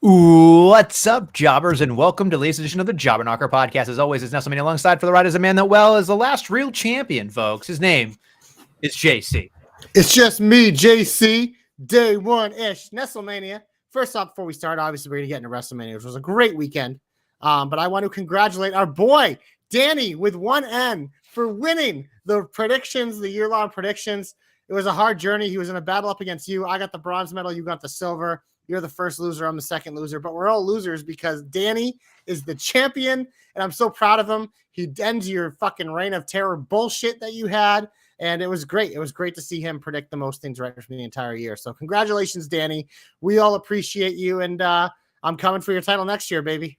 What's up, jobbers, and welcome to the latest edition of the Jobber Knocker podcast. As always, it's Nestlemania alongside for the ride is a man that, well, is the last real champion, folks. His name is JC. It's just me, JC, day one-ish, Nestlemania. First off, before we start, obviously, we're going to get into Wrestlemania, which was a great weekend. But I want to congratulate our boy, Danny, with one N, for winning the predictions, the year-long predictions. It was a hard journey. He was in a battle up against you. I got the bronze medal. You got the silver. You're the first loser. I'm the second loser. But we're all losers because Danny is the champion, and I'm so proud of him. He ends your fucking reign of terror bullshit that you had, and it was great. It was great to see him predict the most things right for the entire year. So congratulations, Danny. We all appreciate you, and I'm coming for your title next year, baby.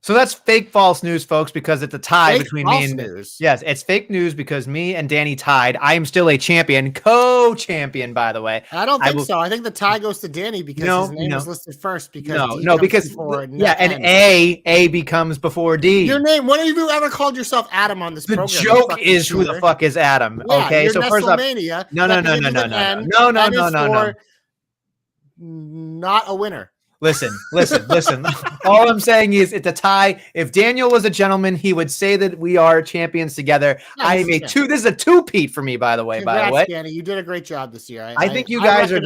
So that's fake false news, folks, because it's a tie Fake between false me and news. Yes, it's fake news because me and Danny tied. I am still a champion, co-champion, by the way. I don't think so. I think the tie goes to Danny because his name was listed first. Because and A becomes before D. Your name. When have you ever called yourself Adam on this program? The joke is who the fuck is Adam? Yeah, okay, so first up, no. Not a winner. Listen. All I'm saying is it's a tie. If Daniel was a gentleman, he would say that we are champions together. This is a two-peat for me, by the way. Congrats, Danny. You did a great job this year. I think you guys I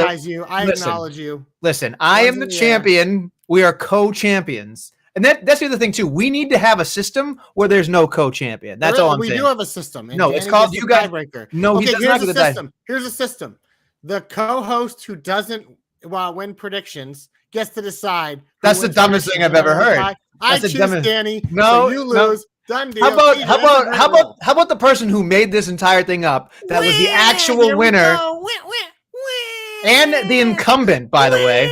acknowledge you. Listen, I am the champion. We are co-champions. And that's the other thing, too. We need to have a system where there's no co-champion. That's all I'm saying. We do have a system. No, it's called you guys. No, okay, here's a system. Here's a system. The co-host who doesn't win predictions gets to decide. That's the dumbest thing I've ever heard. I choose Danny. No, so you lose. Done deal. How about the person who made this entire thing up? That was the actual winner and the incumbent, by the way.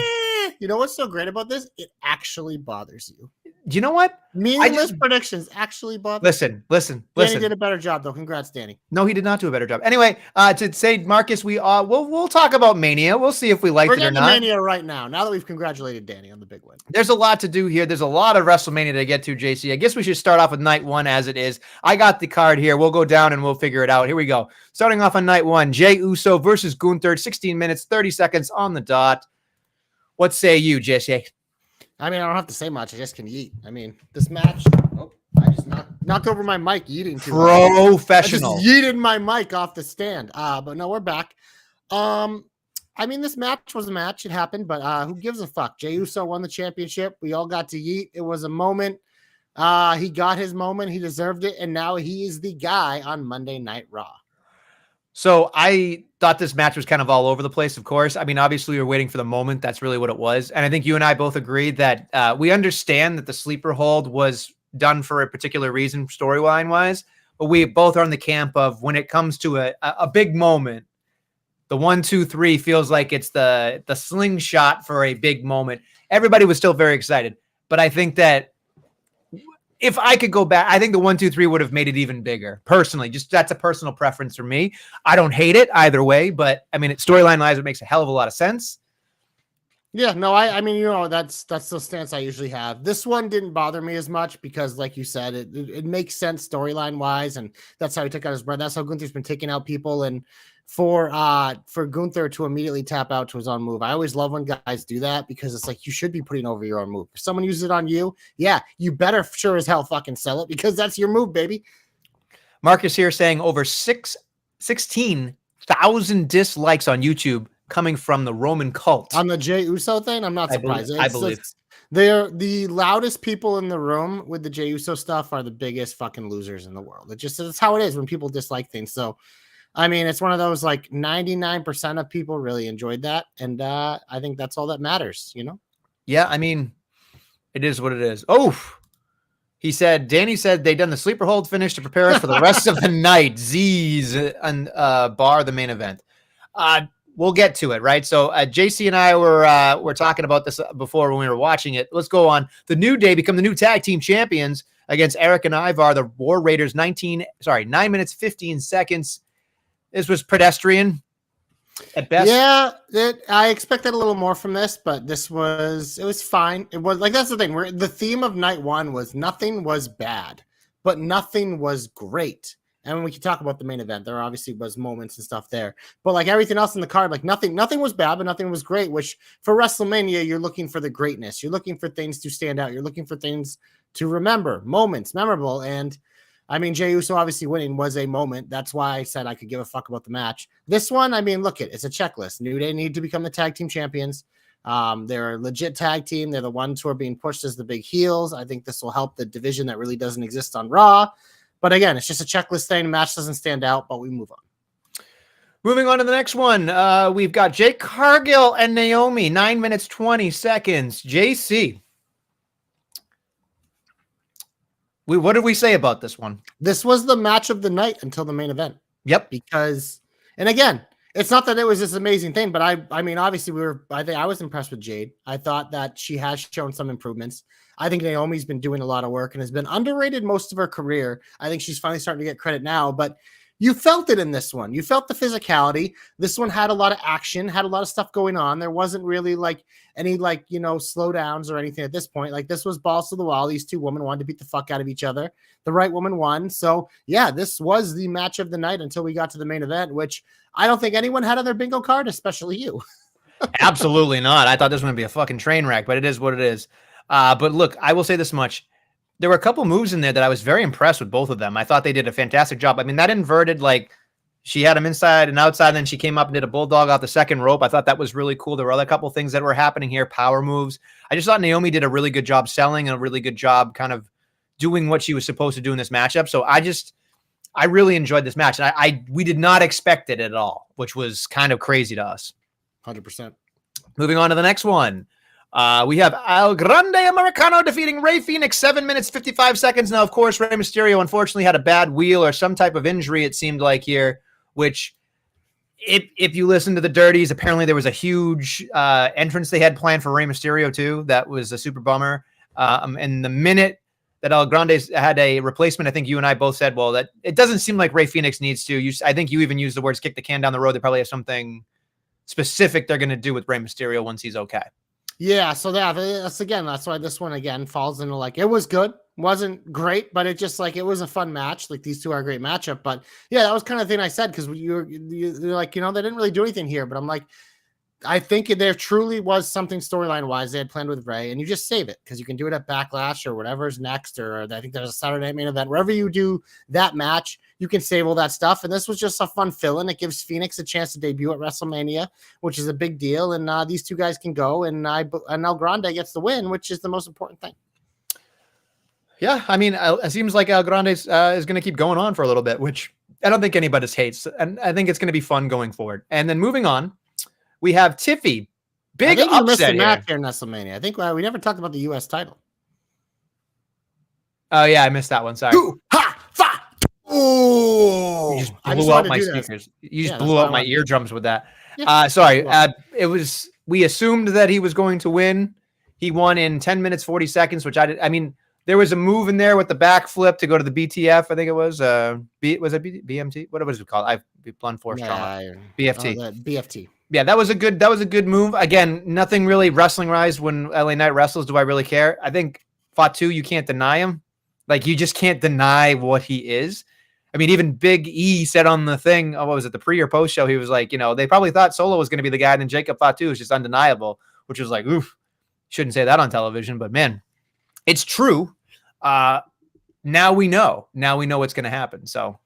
You know what's so great about this? It actually bothers you. Do you know what? Meaningless predictions actually bother. Listen. Danny did a better job, though. Congrats, Danny. No, he did not do a better job. Anyway, to say, Marcus, we'll talk about Mania. We'll see if we liked it or not. Mania right now that we've congratulated Danny on the big win. There's a lot to do here. There's a lot of WrestleMania to get to, JC. I guess we should start off with night one as it is. I got the card here. We'll go down and we'll figure it out. Here we go. Starting off on night one, Jey Uso versus Gunther, 16 minutes, 30 seconds on the dot. What say you, JC? I mean, I don't have to say much. I just can eat. I mean, this match. Oh, I just knocked over my mic eating too much. Professional. I just yeeted my mic off the stand. But no, we're back. I mean, this match was a match. It happened, but who gives a fuck? Jey Uso won the championship. We all got to eat. It was a moment. He got his moment. He deserved it, and now he is the guy on Monday Night Raw. So I thought this match was kind of all over the place, of course. I mean, obviously, we were waiting for the moment. That's really what it was. And I think you and I both agreed that we understand that the sleeper hold was done for a particular reason, storyline-wise. But we both are in the camp of when it comes to a big moment, the 1, 2, 3 feels like it's the slingshot for a big moment. Everybody was still very excited. But I think that if I could go back, I think the 1, 2, 3 would have made it even bigger. Personally, just that's a personal preference for me. I don't hate it either way, but I mean, storyline-wise, it makes a hell of a lot of sense. Yeah, no, I mean, that's the stance I usually have. This one didn't bother me as much because, like you said, it makes sense storyline-wise, and that's how he took out his brother. That's how Gunther's been taking out people, and for Gunther to immediately tap out to his own move. I always love when guys do that because it's like you should be putting over your own move. If someone uses it on you, yeah, you better sure as hell fucking sell it because that's your move, baby. Marcus here saying over 16,000 dislikes on YouTube coming from the Roman cult. On the Jey Uso thing, I'm not surprised. I believe. They're the loudest people in the room with the Jey Uso stuff are the biggest fucking losers in the world. It's how it is when people dislike things. So I mean, it's one of those like 99% of people really enjoyed that. And I think that's all that matters, Yeah, I mean, it is what it is. Oh, Danny said they done the sleeper hold finish to prepare us for the rest of the night. Z's and bar the main event. We'll get to it, right? So JC and I were talking about this before when we were watching it. Let's go on. The New Day become the new tag team champions against Eric and Ivar, the War Raiders, 9 minutes, 15 seconds. This was pedestrian at best. Yeah, I expected a little more from this, but it was fine. It was like, that's the thing. The theme of night one was nothing was bad, but nothing was great. And when we can talk about the main event, there obviously was moments and stuff there, but like everything else in the card, like nothing was bad, but nothing was great. Which for WrestleMania, you're looking for the greatness. You're looking for things to stand out. You're looking for things to remember, moments, memorable. And I mean, Jey Uso obviously winning was a moment. That's why I said I could give a fuck about the match. This one, I mean, look, it's a checklist. New Day need to become the tag team champions. They're a legit tag team. They're the ones who are being pushed as the big heels. I think this will help the division that really doesn't exist on Raw. But again, it's just a checklist thing. The match doesn't stand out, but we move on. Moving on to the next one. We've got Jade Cargill and Naomi, 9 minutes, 20 seconds. JC. What did we say about this one? This was the match of the night until the main event. Yep. Because, and again, it's not that it was this amazing thing, but I mean, obviously I was impressed with Jade. I thought that she has shown some improvements. I think Naomi's been doing a lot of work and has been underrated most of her career. I think she's finally starting to get credit now, but you felt it in this one. You felt the physicality. This one had a lot of action, had a lot of stuff going on. There wasn't really like any slowdowns or anything at this point. Like this was balls to the wall. These two women wanted to beat the fuck out of each other. The right woman won. So yeah, this was the match of the night until we got to the main event, which I don't think anyone had on their bingo card, especially you. Absolutely not. I thought this was going to be a fucking train wreck, but it is what it is. But look, I will say this much. There were a couple moves in there that I was very impressed with both of them. I thought they did a fantastic job. I mean, that inverted, like she had him inside and outside, and then she came up and did a bulldog off the second rope. I thought that was really cool. There were other couple things that were happening here, power moves. I just thought Naomi did a really good job selling and a really good job kind of doing what she was supposed to do in this matchup. So I really enjoyed this match. And we did not expect it at all, which was kind of crazy to us. 100%. Moving on to the next one. We have El Grande Americano defeating Rey Fenix, 7 minutes, 55 seconds. Now, of course, Rey Mysterio unfortunately had a bad wheel or some type of injury, it seemed like here, which if you listen to the Dirties, apparently there was a huge entrance they had planned for Rey Mysterio too. That was a super bummer. And the minute that El Grande had a replacement, I think you and I both said, well, that it doesn't seem like Rey Fenix needs to. I think you even used the words kick the can down the road. They probably have something specific they're going to do with Rey Mysterio once he's okay. Yeah, so that's why this one again falls into like it was good, wasn't great, but it was a fun match. Like these two are a great matchup, but yeah, that was kind of the thing I said because you're like they didn't really do anything here, but I'm like, I think there truly was something storyline wise they had planned with Rey, and you just save it because you can do it at Backlash or whatever's next, or I think there's a Saturday Night Main Event. Wherever you do that match, you can save all that stuff. And this was just a fun fill-in. It gives Phoenix a chance to debut at WrestleMania, which is a big deal. And these two guys can go, and El Grande gets the win, which is the most important thing. Yeah, I mean, it seems like El Grande is going to keep going on for a little bit, which I don't think anybody hates, and I think it's going to be fun going forward. And then moving on. We have Tiffy. Big upset missed the match here in WrestleMania. I think we never talked about the U.S. title. Oh, yeah, I missed that one. Sorry. Oh, you just blew out my speakers. You just blew out my eardrums with that. Yeah. Sorry. We assumed that he was going to win. He won in 10 minutes, 40 seconds, which I mean, there was a move in there with the backflip to go to the BTF. I think it was. Was it BMT? What was it called? I've blunt force trauma. BFT. BFT. Yeah, that was a good move. Again, nothing really wrestling-wise when LA Knight wrestles. Do I really care? I think Fatu, you can't deny him. Like, you just can't deny what he is. I mean, even Big E said on the thing, what was it, the pre or post show, he was like, they probably thought Solo was going to be the guy, and then Jacob Fatu is just undeniable, which was like, oof, shouldn't say that on television, but man, it's true. Now we know what's going to happen. So.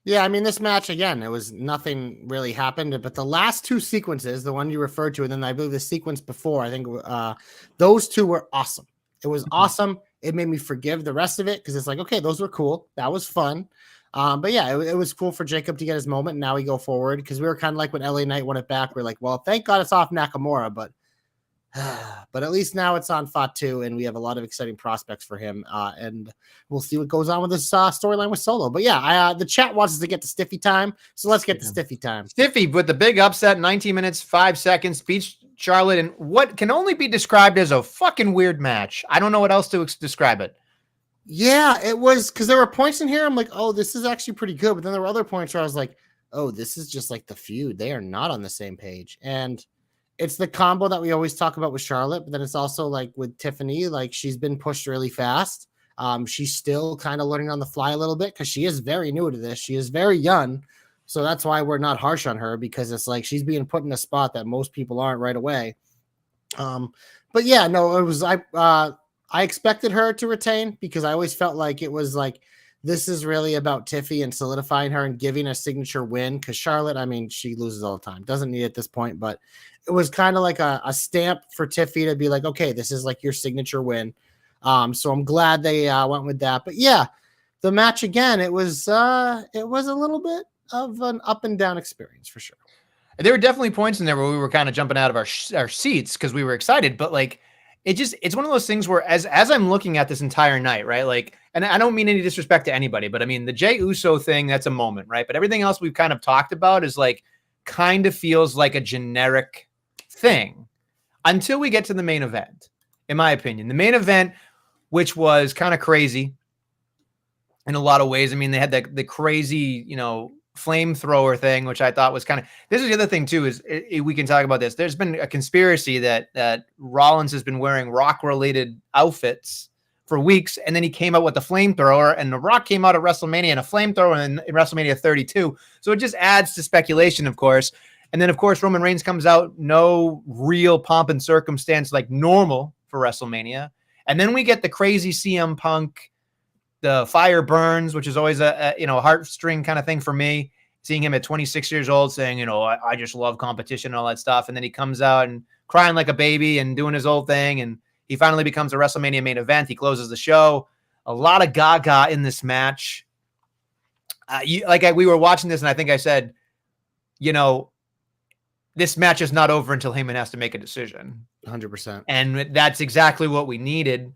Yeah, I mean, this match, again, it was nothing really happened, but the last two sequences, the one you referred to, and then I believe the sequence before, I think those two were awesome. It was awesome. It made me forgive the rest of it because it's like, okay, those were cool. That was fun. But yeah, it was cool for Jacob to get his moment. And now we go forward because we were kind of like when LA Knight won it back. We're like, well, thank God it's off Nakamura, but at least now it's on Fatu, and we have a lot of exciting prospects for him. And we'll see what goes on with this storyline with Solo. But yeah, the chat wants us to get to Stiffy time, so let's get to Stiffy time. Stiffy with the big upset, 19 minutes, 5 seconds, beats Charlotte in what can only be described as a fucking weird match. I don't know what else to describe it. Yeah, it was because there were points in here. I'm like, oh, this is actually pretty good. But then there were other points where I was like, oh, this is just like the feud. They are not on the same page. And it's the combo that we always talk about with Charlotte, but then it's also like with Tiffany, like she's been pushed really fast. She's still kind of learning on the fly a little bit because she is very new to this. She is very young. So that's why we're not harsh on her, because it's like she's being put in a spot that most people aren't right away. But yeah, no, it was I expected her to retain because I always felt like it was like this is really about Tiffy and solidifying her and giving a signature win, because Charlotte, I mean, she loses all the time, doesn't need it at this point, but it was kind of like a stamp for Tiffy to be like, okay, this is like your signature win. So I'm glad they went with that. But yeah, the match again, it was a little bit of an up and down experience for sure. There were definitely points in there where we were kind of jumping out of our seats because we were excited, but like it's one of those things where as I'm looking at this entire night, right? Like, and I don't mean any disrespect to anybody, but I mean the Jey Uso thing, that's a moment, right? But everything else we've kind of talked about is like kind of feels like a generic thing until we get to the main event, in my opinion. The main event, which was kind of crazy in a lot of ways. I mean, they had the crazy, flamethrower thing, which I thought was kind of, this is the other thing too, is we can talk about this. There's been a conspiracy that Rollins has been wearing Rock related outfits for weeks. And then he came out with the flamethrower, and the Rock came out at WrestleMania in a flamethrower in WrestleMania 32. So it just adds to speculation, of course. And then of course, Roman Reigns comes out, no real pomp and circumstance like normal for WrestleMania. And then we get the crazy CM Punk, the fire burns, which is always a heartstring kind of thing for me, seeing him at 26 years old saying, I just love competition and all that stuff. And then he comes out and crying like a baby and doing his old thing. And he finally becomes a WrestleMania main event. He closes the show. A lot of gaga in this match. We were watching this and I think I said, this match is not over until Heyman has to make a decision. 100%. And that's exactly what we needed.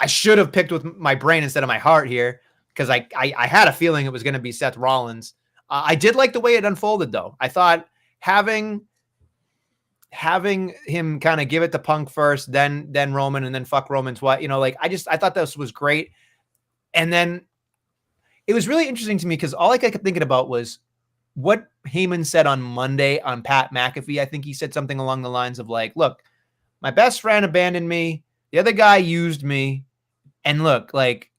I should have picked with my brain instead of my heart here, because I had a feeling it was going to be Seth Rollins. I did like the way it unfolded, though. I thought having him kind of give it to Punk first, then Roman, and then fuck Roman twice. I thought this was great. And then it was really interesting to me because all I kept thinking about was what Heyman said on Monday on Pat McAfee. I think he said something along the lines of like, look, my best friend abandoned me. The other guy used me. And look, like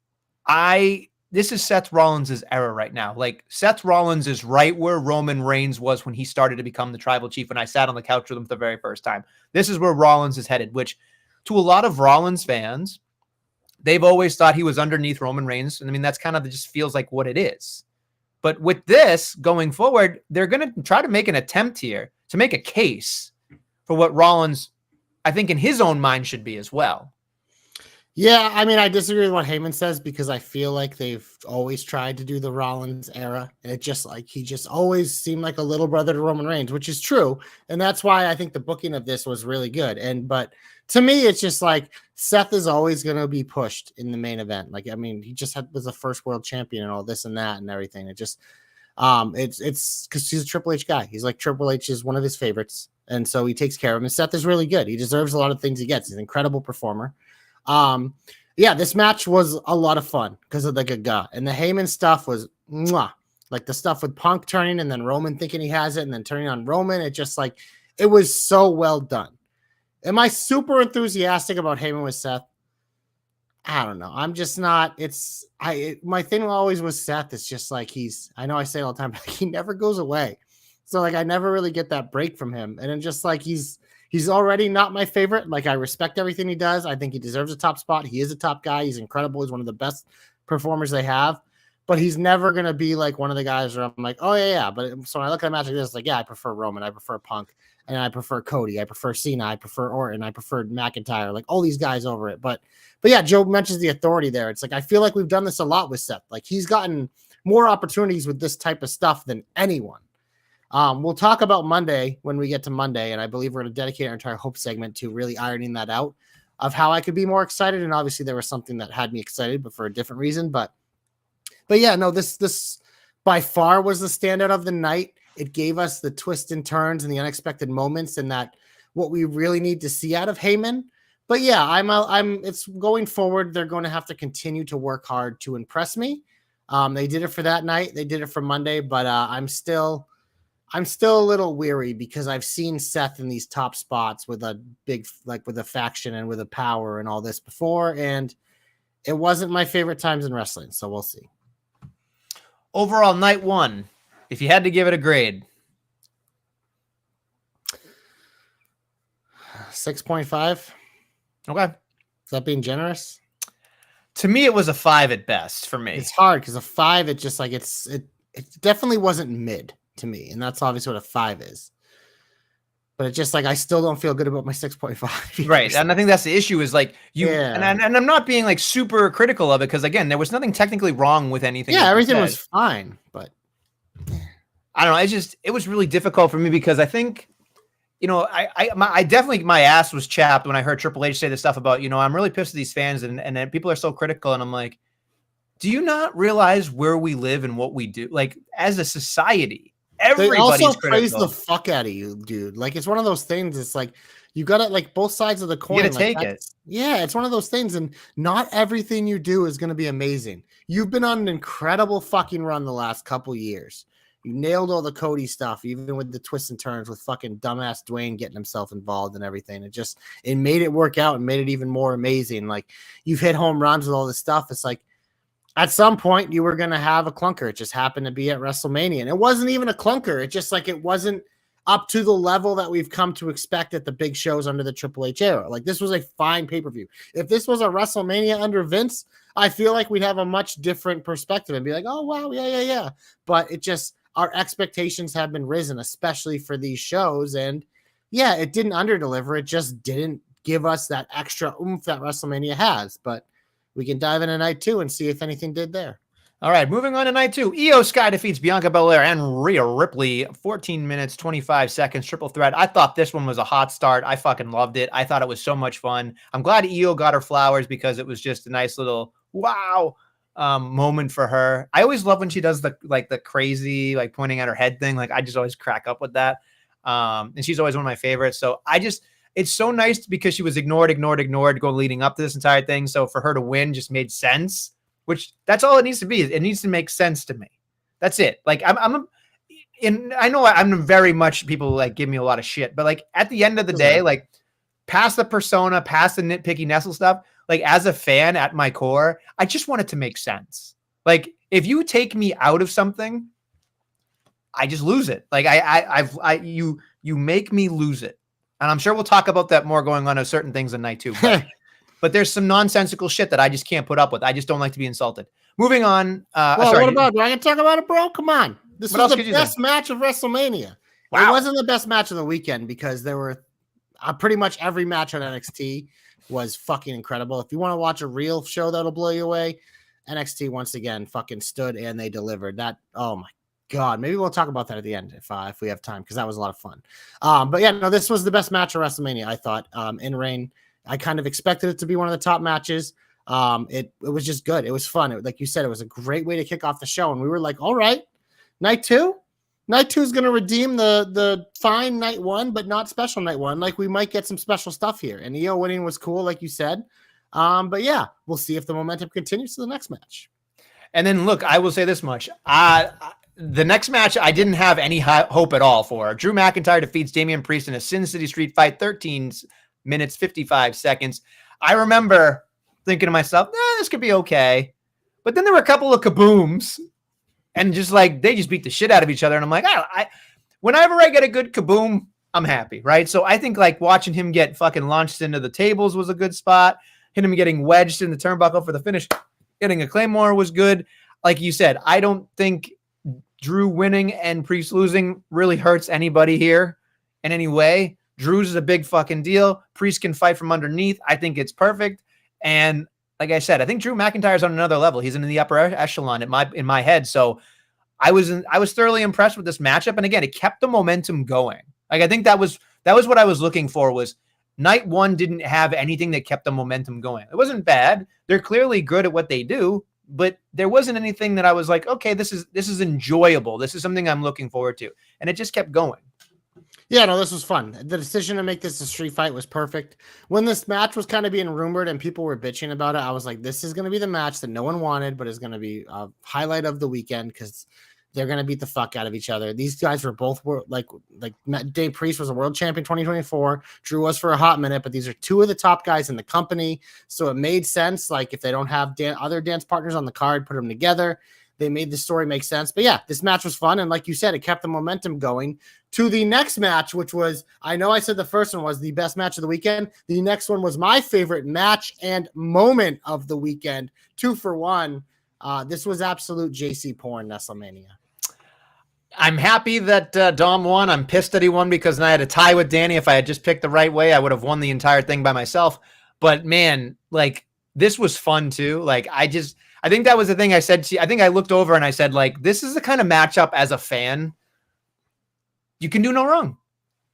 this is Seth Rollins' era right now. Like Seth Rollins is right where Roman Reigns was when he started to become the tribal chief. When I sat on the couch with him for the very first time, this is where Rollins is headed, which to a lot of Rollins fans, they've always thought he was underneath Roman Reigns. And I mean, that's kind of just feels like what it is. But with this going forward, they're going to try to make an attempt here to make a case for what Rollins, I think in his own mind, should be as well. Yeah, I mean, I disagree with what Heyman says because I feel like they've always tried to do the Rollins era, and it just like he just always seemed like a little brother to Roman Reigns, which is true, and that's why I think the booking of this was really good. But to me, it's just like Seth is always going to be pushed in the main event. Like, I mean, he just was the first world champion and all this and that and everything. It just, it's because he's a Triple H guy. He's like Triple H is one of his favorites, and so he takes care of him. And Seth is really good. He deserves a lot of things he gets. He's an incredible performer. Yeah, this match was a lot of fun because of the gaga, and the Heyman stuff was mwah. Like the stuff with Punk turning and then Roman thinking he has it and then turning on Roman. It just like, it was so well done. Am I super enthusiastic about Heyman with Seth? I don't know. I'm just not. My thing always was Seth. It's just like I know I say it all the time, but he never goes away. So like, I never really get that break from him. And it's just like, he's already not my favorite. Like, I respect everything he does. I think he deserves a top spot. He is a top guy. He's incredible. He's one of the best performers they have, but he's never going to be like one of the guys where I'm like, oh yeah. But so when I look at a match like this, like, yeah, I prefer Roman. I prefer Punk, and I prefer Cody. I prefer Cena. I prefer Orton. I prefer McIntyre, like all these guys over it. But yeah, Joe mentions the authority there. It's like, I feel like we've done this a lot with Seth. Like, he's gotten more opportunities with this type of stuff than anyone. We'll talk about Monday when we get to Monday, and I believe we're going to dedicate our entire hope segment to really ironing that out of how I could be more excited. And obviously there was something that had me excited, but for a different reason. But yeah, no, this by far was the standout of the night. It gave us the twists and turns and the unexpected moments, and that what we really need to see out of Heyman. But yeah, it's going forward. They're going to have to continue to work hard to impress me. They did it for that night. They did it for Monday, but I'm still a little weary because I've seen Seth in these top spots with a big, like with a faction and with a power and all this before. And It wasn't my favorite times in wrestling, so we'll see. Overall, night 1, if you had to give it a grade. 6.5. Okay. Is that being generous? To me, it was a 5 at best for me. It's hard because a 5, it's just like it definitely wasn't mid to me, and that's obviously what a 5 is. But it's just like I still don't feel good about my 6.5. Right, and I think that's the issue is like and I'm not being like super critical of it because again, there was nothing technically wrong with anything. Yeah, everything was fine, but I don't know. It was really difficult for me because I think, I definitely, my ass was chapped when I heard Triple H say this stuff about, I'm really pissed at these fans and people are so critical. And I'm like, do you not realize where we live and what we do? Like as a society, everybody's they also critical. praise the fuck out of you, dude. Like it's one of those things. It's like you got to like both sides of the coin. You gotta like, take it. Yeah, it's one of those things, and not everything you do is going to be amazing. You've been on an incredible fucking run the last couple years. You nailed all the Cody stuff, even with the twists and turns with fucking dumbass Dwayne getting himself involved and everything. It made it work out and made it even more amazing. Like you've hit home runs with all this stuff. It's like at some point you were going to have a clunker. It just happened to be at WrestleMania. And it wasn't even a clunker. It just like it wasn't up to the level that we've come to expect at the big shows under the Triple H era. Like this was a fine pay-per-view. If this was a WrestleMania under Vince, I feel like we'd have a much different perspective and be like, oh, wow, yeah. But it just, our expectations have been risen, especially for these shows. And yeah, it didn't underdeliver. It just didn't give us that extra oomph that WrestleMania has. But we can dive into night 2 and see if anything did there. All right, moving on to night 2. Io Sky defeats Bianca Belair and Rhea Ripley. 14 minutes, 25 seconds, triple threat. I thought this one was a hot start. I fucking loved it. I thought it was so much fun. I'm glad Io got her flowers because it was just a nice little wow moment for her. I always love when she does the crazy like pointing at her head thing. Like I just always crack up with that. And she's always one of my favorites. So it's so nice because she was ignored going leading up to this entire thing. So for her to win just made sense, which that's all it needs to be. It needs to make sense to me. That's it. Like I know I'm very much, people like give me a lot of shit, but like at the end of the day, like past the persona, past the nitpicky Nestle stuff, like as a fan at my core, I just want it to make sense. Like if you take me out of something, I just lose it. Like you make me lose it. And I'm sure we'll talk about that more going on to certain things in night 2. But there's some nonsensical shit that I just can't put up with. I just don't like to be insulted. Moving on. What about, do I get to talk about it, bro? Come on. This was the best match of WrestleMania. Wow. It wasn't the best match of the weekend because there were pretty much every match on NXT was fucking incredible. If you want to watch a real show that'll blow you away, NXT once again fucking stood and they delivered. That, oh my God, maybe we'll talk about that at the end if we have time, because that was a lot of fun. But yeah, no, this was the best match of WrestleMania, I thought. In Reign, I kind of expected it to be one of the top matches. It was just good. It was fun. Like you said, it was a great way to kick off the show. And we were like, all right, night 2? Night 2 is going to redeem the fine night 1, but not special night 1. Like we might get some special stuff here. And Io winning was cool, like you said. But yeah, we'll see if the momentum continues to the next match. And then look, I will say this much. The next match, I didn't have any hope at all for. Drew McIntyre defeats Damian Priest in a Sin City Street fight, 13 minutes, 55 seconds. I remember thinking to myself, this could be okay. But then there were a couple of kabooms, and just like they just beat the shit out of each other. And I'm like, whenever I get a good kaboom, I'm happy, right? So I think like watching him get fucking launched into the tables was a good spot. Him getting wedged in the turnbuckle for the finish, getting a Claymore was good. Like you said, I don't think Drew winning and Priest losing really hurts anybody here in any way. Drew's is a big fucking deal. Priest can fight from underneath. I think it's perfect. And like I said, I think Drew McIntyre's on another level. He's in the upper echelon in my head. So I was thoroughly impressed with this matchup. And again, it kept the momentum going. Like I think that was what I was looking for. Was night 1 didn't have anything that kept the momentum going. It wasn't bad. They're clearly good at what they do, but there wasn't anything that I was like, okay, this is enjoyable. This is something I'm looking forward to. And it just kept going. Yeah, no, this was fun. The decision to make this a street fight was perfect. When this match was kind of being rumored and people were bitching about it, I was like, this is going to be the match that no one wanted, but is going to be a highlight of the weekend because They're going to beat the fuck out of each other. These guys were both like Dave Priest was a world champion 2024. Drew was for a hot minute, but these are two of the top guys in the company. So it made sense. Like if they don't have other dance partners on the card, put them together. They made the story make sense. But yeah, this match was fun. And like you said, it kept the momentum going to the next match, which was, I know I said the first one was the best match of the weekend. The next one was my favorite match and moment of the weekend. 2 for 1. This was absolute JC porn, Nestlemania. I'm happy that Dom won. I'm pissed that he won because I had a tie with Danny. If I had just picked the right way, I would have won the entire thing by myself. But man, like this was fun too. Like I think that was the thing I said to you. I think I looked over and I said, like, this is the kind of matchup as a fan you can do no wrong.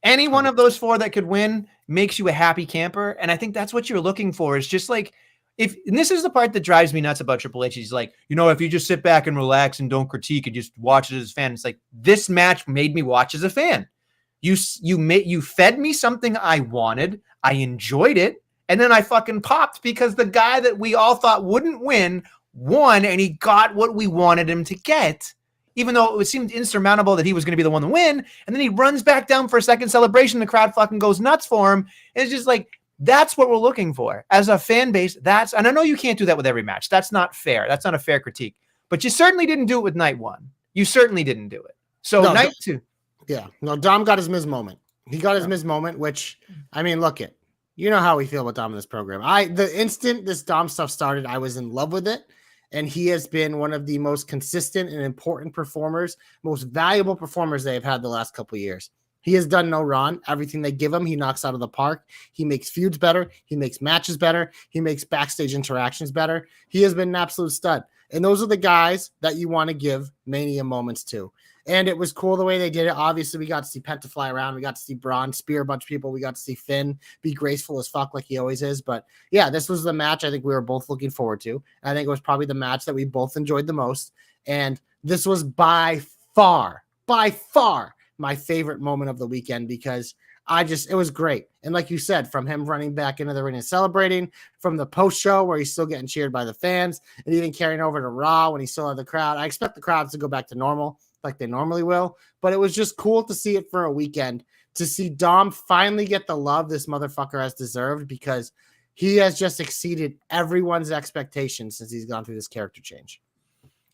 Any one of those 4 that could win makes you a happy camper. And I think that's what you're looking for is just like, and this is the part that drives me nuts about Triple H. He's like, if you just sit back and relax and don't critique and just watch it as a fan, it's like, this match made me watch as a fan. You fed me something I wanted. I enjoyed it. And then I fucking popped because the guy that we all thought wouldn't win won, and he got what we wanted him to get, even though it seemed insurmountable that he was going to be the one to win. And then he runs back down for a second celebration. The crowd fucking goes nuts for him. And it's just like, that's what we're looking for as a fan base. And I know you can't do that with every match. That's not fair. That's not a fair critique, but you certainly didn't do it with night 1. You certainly didn't do it. So night 2. Yeah. No, Dom got his Miz moment. He got his Miz moment, which, I mean, look it. You know how we feel about Dom in this program. The instant this Dom stuff started, I was in love with it. And he has been one of the most consistent and important performers, most valuable performers they've had the last couple of years. He has done no wrong. Everything they give him, he knocks out of the park. He makes feuds better. He makes matches better. He makes backstage interactions better. He has been an absolute stud. And those are the guys that you want to give Mania moments to. And it was cool the way they did it. Obviously, we got to see Penta fly around. We got to see Braun spear a bunch of people. We got to see Finn be graceful as fuck like he always is. But yeah, this was the match I think we were both looking forward to. I think it was probably the match that we both enjoyed the most. And this was by far, my favorite moment of the weekend because it was great. And like you said, from him running back into the ring and celebrating, from the post show where he's still getting cheered by the fans, and even carrying over to Raw when he still had the crowd. I expect the crowds to go back to normal like they normally will, but it was just cool to see it for a weekend, to see Dom finally get the love this motherfucker has deserved because he has just exceeded everyone's expectations since he's gone through this character change.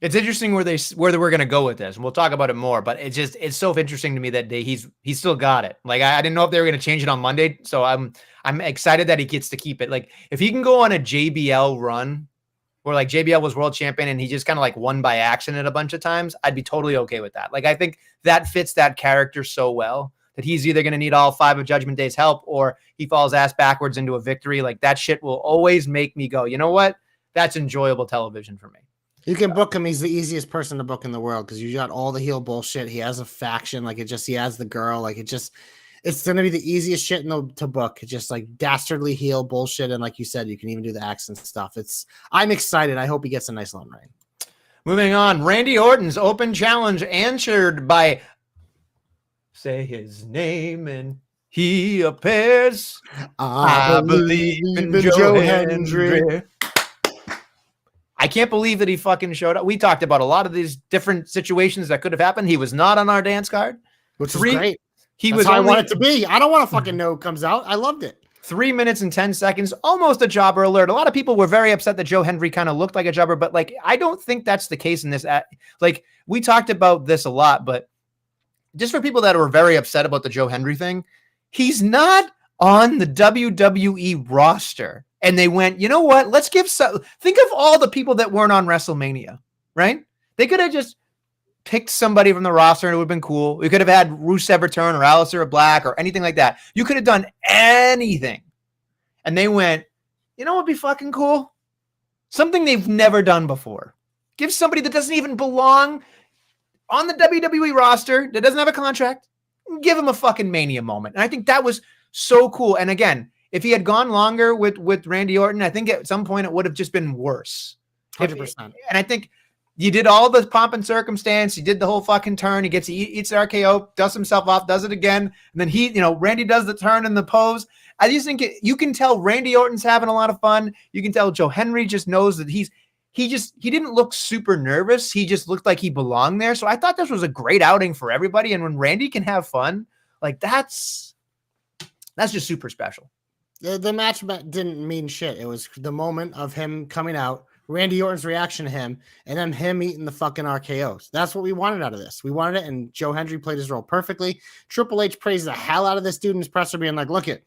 It's interesting where we're going to go with this, and we'll talk about it more, but it's so interesting to me that he's still got it. Like I didn't know if they were going to change it on Monday. So I'm excited that he gets to keep it. Like if he can go on a JBL run where like JBL was world champion and he just kind of like won by accident a bunch of times, I'd be totally okay with that. Like I think that fits that character so well that he's either going to need all 5 of Judgment Day's help or he falls ass backwards into a victory. Like that shit will always make me go, you know what? That's enjoyable television for me. You can book him. He's the easiest person to book in the world because you got all the heel bullshit. He has a faction. Like he has the girl. Like it's going to be the easiest shit to book. It's just like dastardly heel bullshit. And like you said, you can even do the accent stuff. I'm excited. I hope he gets a nice long reign. Moving on. Randy Orton's open challenge answered by say his name and he appears. I believe in Joe Hendry. I can't believe that he fucking showed up. We talked about a lot of these different situations that could have happened. He was not on our dance card. Which is great. That's how I want it to be. I don't want to fucking know who comes out. I loved it. 3 minutes and 10 seconds, almost a jobber alert. A lot of people were very upset that Joe Hendry kind of looked like a jobber, but like, I don't think that's the case in this. Like we talked about this a lot, but just for people that were very upset about the Joe Hendry thing, he's not on the WWE roster. And they went, you know what? Let's think of all the people that weren't on WrestleMania, right? They could have just picked somebody from the roster and it would have been cool. We could have had Rusev return or Aleister Black or anything like that. You could have done anything. And they went, you know what would be fucking cool? Something they've never done before. Give somebody that doesn't even belong on the WWE roster, that doesn't have a contract, give him a fucking Mania moment. And I think that was so cool. And again, if he had gone longer with Randy Orton, I think at some point it would have just been worse. 100%. And I think you did all the pomp and circumstance. You did the whole fucking turn. He eats the RKO, dusts himself off, does it again. And then Randy does the turn and the pose. I just think you can tell Randy Orton's having a lot of fun. You can tell Joe Hendry just knows that he didn't look super nervous. He just looked like he belonged there. So I thought this was a great outing for everybody. And when Randy can have fun, like that's just super special. The match didn't mean shit. It was the moment of him coming out, Randy Orton's reaction to him, and then him eating the fucking RKOs. That's what we wanted out of this. We wanted it, and Joe Hendry played his role perfectly. Triple H praised the hell out of this dude in his presser, being like, look it,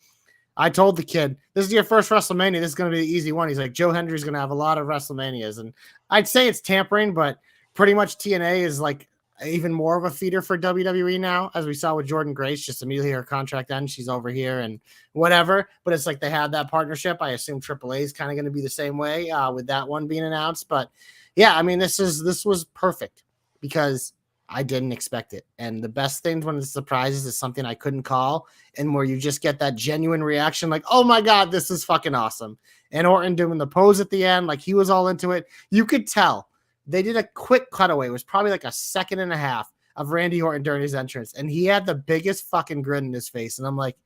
I told the kid, this is your first WrestleMania. This is going to be the easy one. He's like, Joe Hendry's going to have a lot of WrestleManias. And I'd say it's tampering, but pretty much TNA is like even more of a feeder for WWE now, as we saw with Jordan Grace. Just immediately her contract ends, she's over here and whatever. But it's like they had that partnership. I assume AAA is kind of going to be the same way with that one being announced. But yeah, I mean, this was perfect because I didn't expect it. And the best thing when it's surprises is something I couldn't call, and where you just get that genuine reaction like, oh my God, this is fucking awesome. And Orton doing the pose at the end, like he was all into it. You could tell. They did a quick cutaway. It was probably like a second and a half of Randy Orton during his entrance. And he had the biggest fucking grin in his face. And I'm like,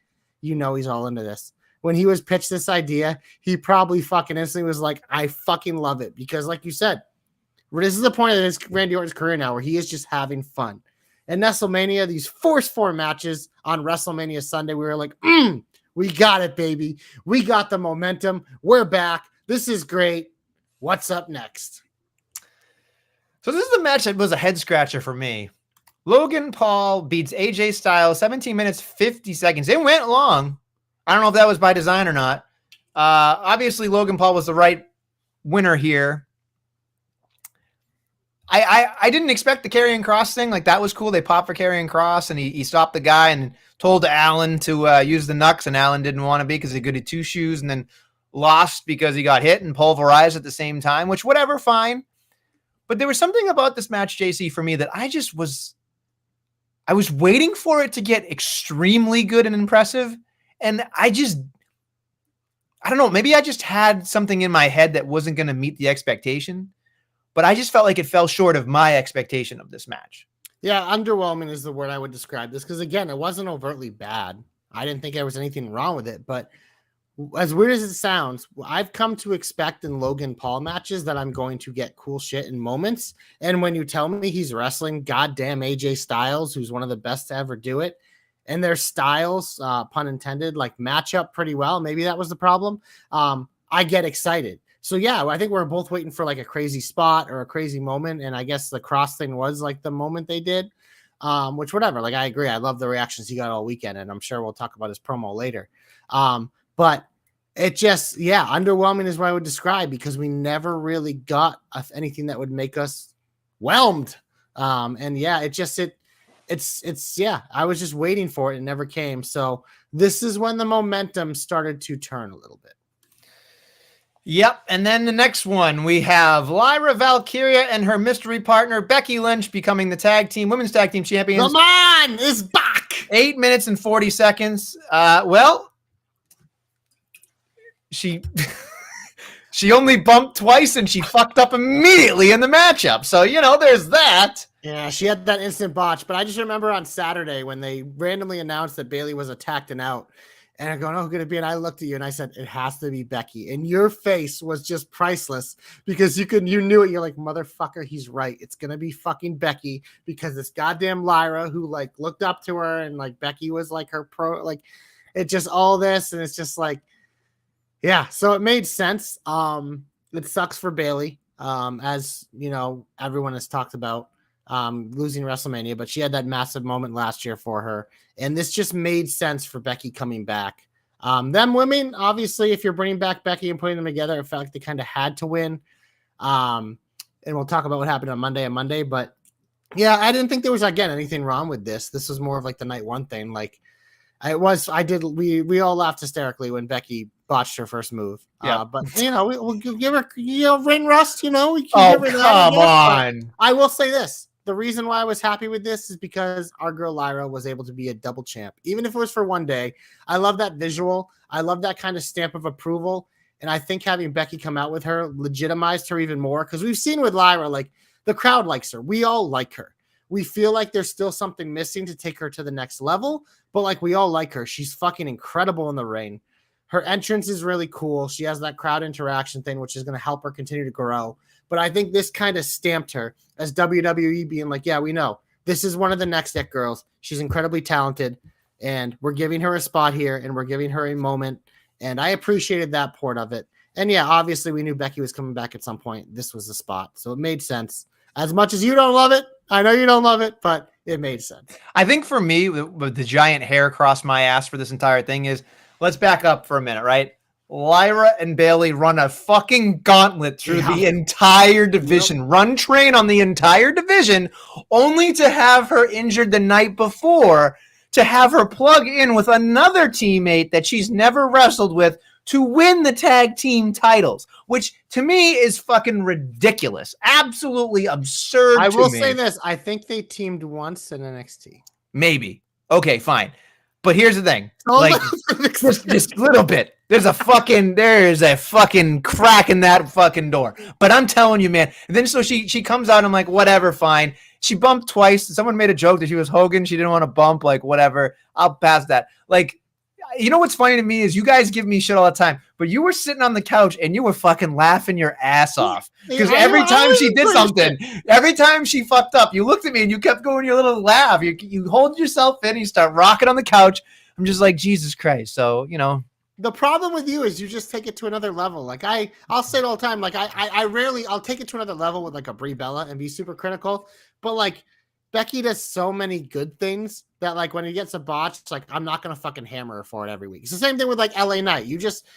you know, he's all into this. When he was pitched this idea, he probably fucking instantly was like, I fucking love it. Because like you said, this is the point of his Randy Orton's career now where he is just having fun. And Nestlemania, these Force 4 matches on WrestleMania Sunday, we were like, we got it, baby. We got the momentum. We're back. This is great. What's up next? So this is the match that was a head scratcher for me. Logan Paul beats AJ Styles 17 minutes, 50 seconds. It went long. I don't know if that was by design or not. Obviously, Logan Paul was the right winner here. I didn't expect the Karrion Kross thing. Like, that was cool. They popped for Karrion Kross, and he stopped the guy and told Allen to use the knucks, and Allen didn't want to be because he good at two shoes, and then lost because he got hit and pulverized at the same time, which, whatever, fine. But there was something about this match, JC, for me that I was waiting for it to get extremely good and impressive. And I don't know, maybe I just had something in my head that wasn't going to meet the expectation, but I just felt like it fell short of my expectation of this match. Yeah, underwhelming is the word I would describe this. Because again, it wasn't overtly bad. I didn't think there was anything wrong with it, but as weird as it sounds, I've come to expect in Logan Paul matches that I'm going to get cool shit in moments. And when you tell me he's wrestling goddamn AJ Styles, who's one of the best to ever do it, and their styles, pun intended, like match up pretty well, maybe that was the problem, I get excited. So yeah, I think we're both waiting for like a crazy spot or a crazy moment. And I guess the Cross thing was like the moment they did, which whatever. Like, I agree. I love the reactions he got all weekend. And I'm sure we'll talk about his promo later. But it just, yeah, underwhelming is what I would describe, because we never really got anything that would make us whelmed. And yeah, it's yeah, I was just waiting for it. It never came. So this is when the momentum started to turn a little bit. Yep. And then the next one, we have Lyra Valkyria and her mystery partner, Becky Lynch, becoming the women's tag team champions. Come on, is back. 8 minutes and 40 seconds. Well, she only bumped twice and she fucked up immediately in the matchup. So, there's that. Yeah, she had that instant botch. But I just remember on Saturday when they randomly announced that Bayley was attacked and out. And I'm going, oh, could it be? And I looked at you and I said, it has to be Becky. And your face was just priceless, because you knew it. You're like, motherfucker, he's right. It's going to be fucking Becky, because this goddamn Lyra who like looked up to her, and like Becky was like her pro, like it just all this. And it's just like, yeah, so it made sense. It sucks for Bayley, as everyone has talked about, losing WrestleMania, but she had that massive moment last year for her, and this just made sense for Becky coming back. Them women, obviously, if you're bringing back Becky and putting them together, it felt like they kind of had to win. And we'll talk about what happened on Monday, but yeah, I didn't think there was, again, anything wrong with this. This was more of like the night one thing. Like we all laughed hysterically when Becky botched her first move. Yeah. But we'll give her, ring rust, we can Oh, give her that, come on. I will say this. The reason why I was happy with this is because our girl Lyra was able to be a double champ, even if it was for one day. I love that visual. I love that kind of stamp of approval. And I think having Becky come out with her legitimized her even more, because we've seen with Lyra, like, the crowd likes her. We all like her. We feel like there's still something missing to take her to the next level, but like, we all like her. She's fucking incredible in the ring. Her entrance is really cool. She has that crowd interaction thing, which is going to help her continue to grow. but I think this kind of stamped her as WWE being like, yeah, we know this is one of the next It girls. She's incredibly talented, and we're giving her a spot here, and we're giving her a moment, and I appreciated that part of it. And yeah, obviously we knew Becky was coming back at some point. This was the spot, so it made sense. As much as you don't love it, I know you don't love it, but it made sense. I think for me, with the giant hair across my ass for this entire thing is, let's back up for a minute, right? Lyra and Bayley run a fucking gauntlet through the entire division, run train on the entire division, only to have her injured the night before, to have her plug in with another teammate that she's never wrestled with to win the tag team titles, which to me is fucking ridiculous. Absolutely absurd. I will say this. I think they teamed once in NXT. Maybe. Okay, fine. But here's the thing. Like, just a little bit. There's a fucking crack in that fucking door. But I'm telling you, man. And then so she comes out and I'm like, whatever, fine. She bumped twice. Someone made a joke that she was Hogan. She didn't want to bump, like, whatever. I'll pass that. Like, you know what's funny to me is you guys give me shit all the time, but you were sitting on the couch and you were fucking laughing your ass off. Because every time she did something, every time she fucked up, you looked at me and you kept going your little laugh. You hold yourself in, you start rocking on the couch. I'm just like, Jesus Christ. So, you know. The problem with you is you just take it to another level. Like I'll say it all the time. Like I'll take it to another level with like a Brie Bella and be super critical. But like Becky does so many good things that like when he gets a botch, it's like, I'm not going to fucking hammer her for it every week. It's the same thing with like LA Knight.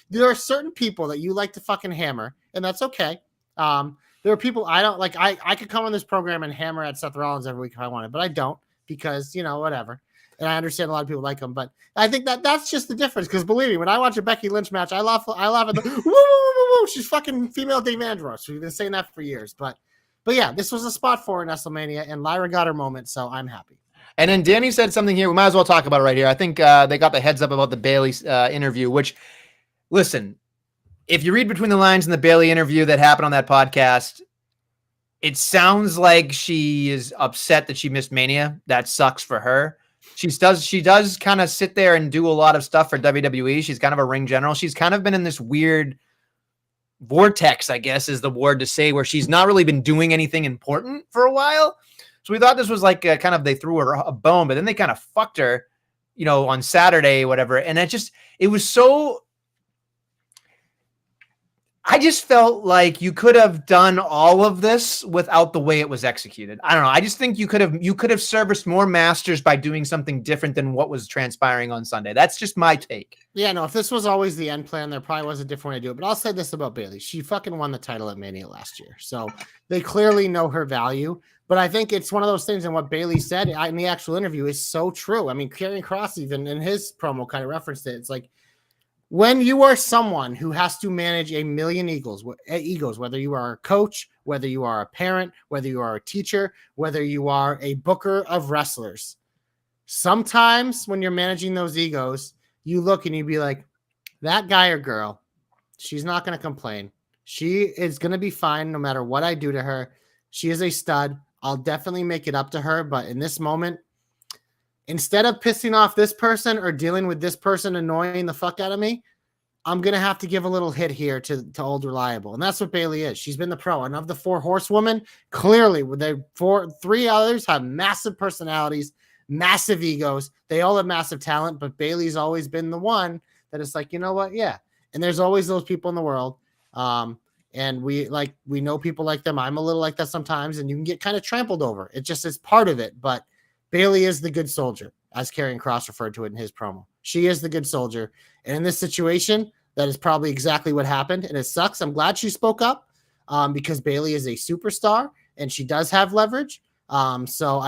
There are certain people that you like to fucking hammer, and that's okay. There are people I don't like. I could come on this program and hammer at Seth Rollins every week if I wanted, but I don't because, whatever. And I understand a lot of people like him, but I think that's just the difference. Because believe me, when I watch a Becky Lynch match, I laugh at the woo, woo, woo, woo. She's fucking female Dave Andros. We've been saying that for years, but yeah, this was a spot for her in Nestlemania, and Lyra got her moment, so I'm happy. And then Danny said something here. We might as well talk about it right here. I think they got the heads up about the Bayley interview, which, listen, if you read between the lines in the Bayley interview that happened on that podcast, it sounds like she is upset that she missed Mania. That sucks for her. She does kind of sit there and do a lot of stuff for WWE. She's kind of a ring general. She's kind of been in this weird vortex, I guess is the word to say, where she's not really been doing anything important for a while. So we thought this was like they threw her a bone, but then they kind of fucked her, on Saturday, whatever. And it was so, I just felt like you could have done all of this without the way it was executed. I don't know. I just think you could have serviced more masters by doing something different than what was transpiring on Sunday. That's just my take. Yeah, no, if this was always the end plan, there probably was a different way to do it. But I'll say this about Bayley. She fucking won the title at Mania last year. So they clearly know her value. But I think it's one of those things, and what Bayley said in the actual interview is so true. I mean, Karrion Kross even in his promo kind of referenced it. It's like, when you are someone who has to manage a million egos, whether you are a coach, whether you are a parent, whether you are a teacher, whether you are a booker of wrestlers, sometimes when you're managing those egos, you look and you be like, that guy or girl, she's not going to complain. She is going to be fine no matter what I do to her. She is a stud. I'll definitely make it up to her. But in this moment, instead of pissing off this person or dealing with this person annoying the fuck out of me, I'm going to have to give a little hit here to Old Reliable. And that's what Bayley is. She's been the pro. And of the 4 horsewomen, clearly, three others have massive personalities, massive egos. They all have massive talent, but Bayley's always been the one that is like, you know what? Yeah. And there's always those people in the world. And we know people like them. I'm a little like that sometimes, and you can get kind of trampled over. It just is part of it. But Bayley is the good soldier, as Karrion Kross referred to it in his promo. She is the good soldier. And in this situation, that is probably exactly what happened. And it sucks. I'm glad she spoke up because Bayley is a superstar and she does have leverage. So